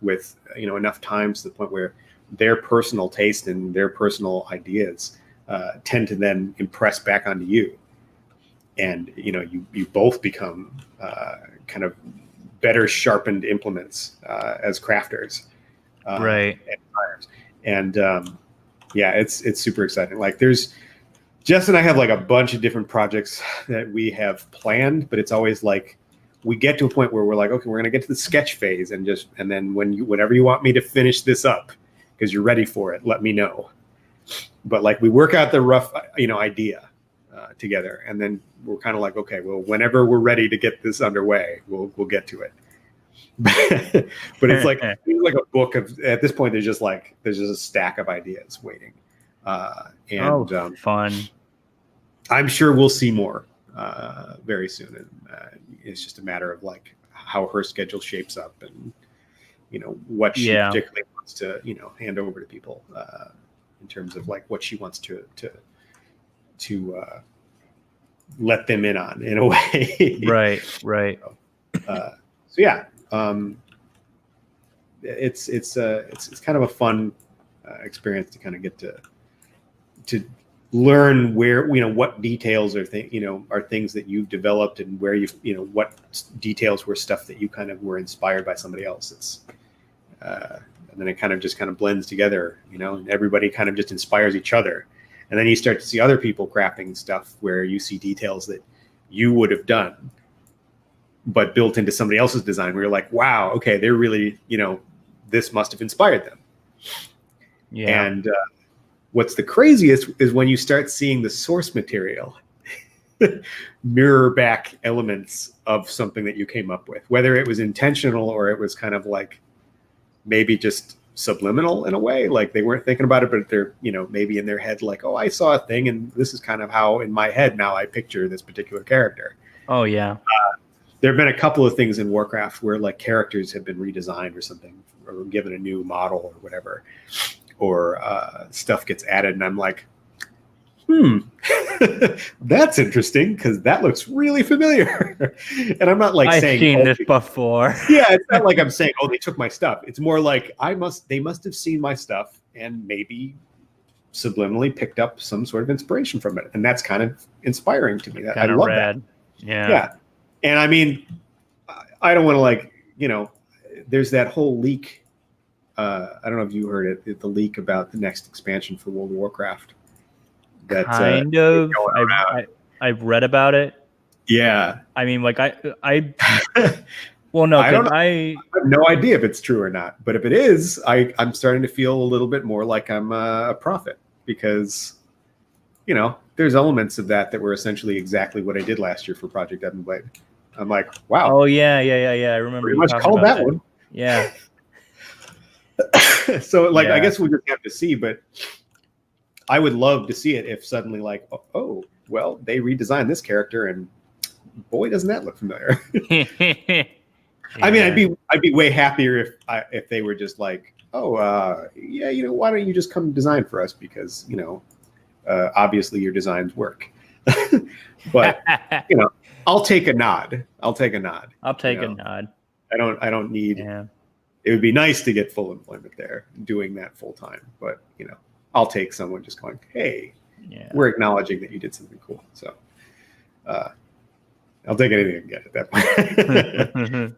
with enough times to the point where their personal taste and their personal ideas tend to then impress back onto you, and you both become kind of better sharpened implements as crafters, right? And it's super exciting. Like Jess and I have like a bunch of different projects that we have planned, but it's always like we get to a point where we're like, okay, we're going to get to the sketch phase, and then whenever you want me to finish this up because you're ready for it, let me know. But like we work out the rough idea together, and then we're kind of like, okay, well, whenever we're ready to get this underway, we'll get to it. But it's like a book of, at this point, there's just a stack of ideas waiting, fun. I'm sure we'll see more very soon, and it's just a matter of like how her schedule shapes up, and what she particularly wants to hand over to people in terms of like what she wants to let them in on, in a way. Right. So yeah, it's kind of a fun experience to kind of get to learn where what details are things that you've developed, and where what details were stuff that you kind of were inspired by somebody else. It's and then it kind of blends together, and everybody kind of just inspires each other. And then you start to see other people crafting stuff where you see details that you would have done, but built into somebody else's design, where you're like, wow, okay, they're really, this must have inspired them. Yeah. And what's the craziest is when you start seeing the source material mirror back elements of something that you came up with, whether it was intentional or it was kind of like maybe just subliminal in a way, like they weren't thinking about it, but they're maybe in their head like, oh, I saw a thing and this is kind of how in my head now I picture this particular character. Oh yeah. There have been a couple of things in Warcraft where like characters have been redesigned or something, or given a new model or whatever, or stuff gets added, and I'm like, that's interesting, because that looks really familiar. And I'm not like I've saying, seen this before. Yeah, it's not like I'm saying, oh, they took my stuff. It's more like they must have seen my stuff and maybe subliminally picked up some sort of inspiration from it, and that's kind of inspiring to me. I love that. Yeah. And I mean, I don't want to there's that whole leak. I don't know if you heard it, the leak about the next expansion for World of Warcraft. That's kind of. I've read about it. Yeah. I mean, like I well, no, I have no idea if it's true or not. But if it is, I'm starting to feel a little bit more like I'm a prophet, because there's elements of that were essentially exactly what I did last year for Project Evanblade. I'm like, wow. Oh yeah. I remember. Pretty much called that one. Yeah. So I guess we'll just have to see, but I would love to see it if suddenly like, oh, well, they redesigned this character and boy, doesn't that look familiar. Yeah. I mean, I'd be way happier if they were just like, oh, why don't you just come design for us, because obviously your designs work. But I'll take a nod. I'll take a nod. I don't need. Yeah. It would be nice to get full employment there, doing that full time. But I'll take someone just going, hey, we're acknowledging that you did something cool. So I'll take anything I can get at that point.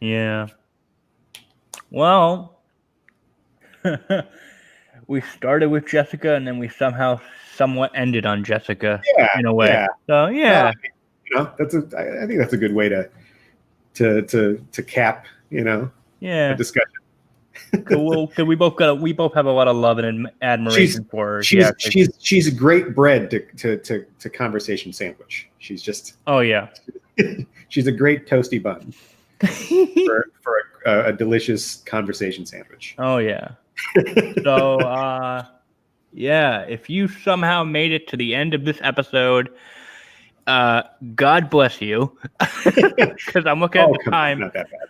Yeah. Well, we started with Jessica, and then we somewhat ended on Jessica in a way. Yeah. So yeah, I think that's a good way to cap a discussion. Cool. We both have a lot of love and admiration for her. She's a great bread to conversation sandwich. She's just she's a great toasty bun for a delicious conversation sandwich. Oh yeah. So if you somehow made it to the end of this episode, God bless you, because I'm looking at the time. Not that bad.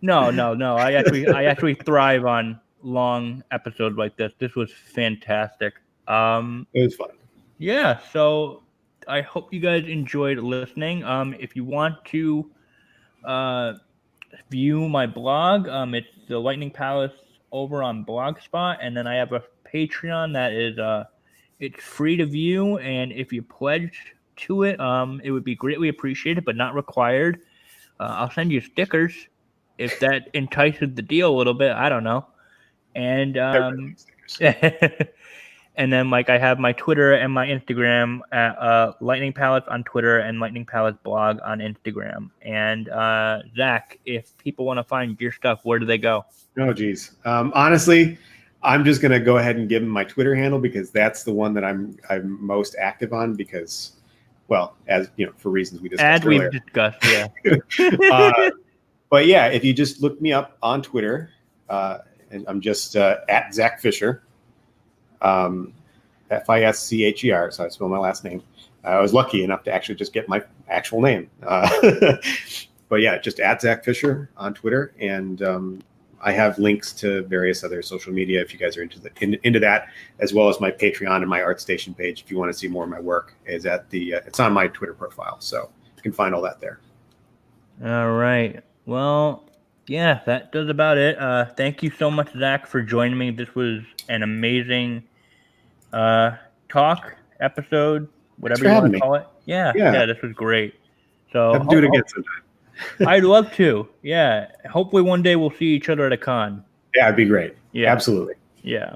No. I actually thrive on long episodes like this. This was fantastic. It was fun. Yeah. So I hope you guys enjoyed listening. If you want to view my blog, it's the Lightning Palace over on Blogspot, and then I have a Patreon that is it's free to view, and if you pledge to it, it would be greatly appreciated, but not required. I'll send you stickers if that entices the deal a little bit. I don't know. And and then I have my Twitter and my Instagram at Lightning Palace on Twitter and Lightning Palace blog on Instagram. And Zach, if people want to find your stuff, where do they go? Oh geez. Honestly, I'm just gonna go ahead and give him my Twitter handle because that's the one that I'm most active on because, well, as you know, for reasons we discussed earlier. We've discussed, yeah. But yeah, if you just look me up on Twitter, and I'm just at Zach Fischer, Fischer. So I spell my last name. I was lucky enough to actually just get my actual name. But yeah, just at Zach Fischer on Twitter, and I have links to various other social media if you guys are into that, as well as my Patreon and my ArtStation page. If you want to see more of my work, is at the it's on my Twitter profile, so you can find all that there. All right. Well, yeah, that does about it. Thank you so much, Zach, for joining me. This was an amazing talk episode, whatever you want to call it. Yeah, this was great. So have to do it again sometime. I'd love to. Yeah, hopefully one day we'll see each other at a con. Yeah, it'd be great. Yeah, absolutely. Yeah.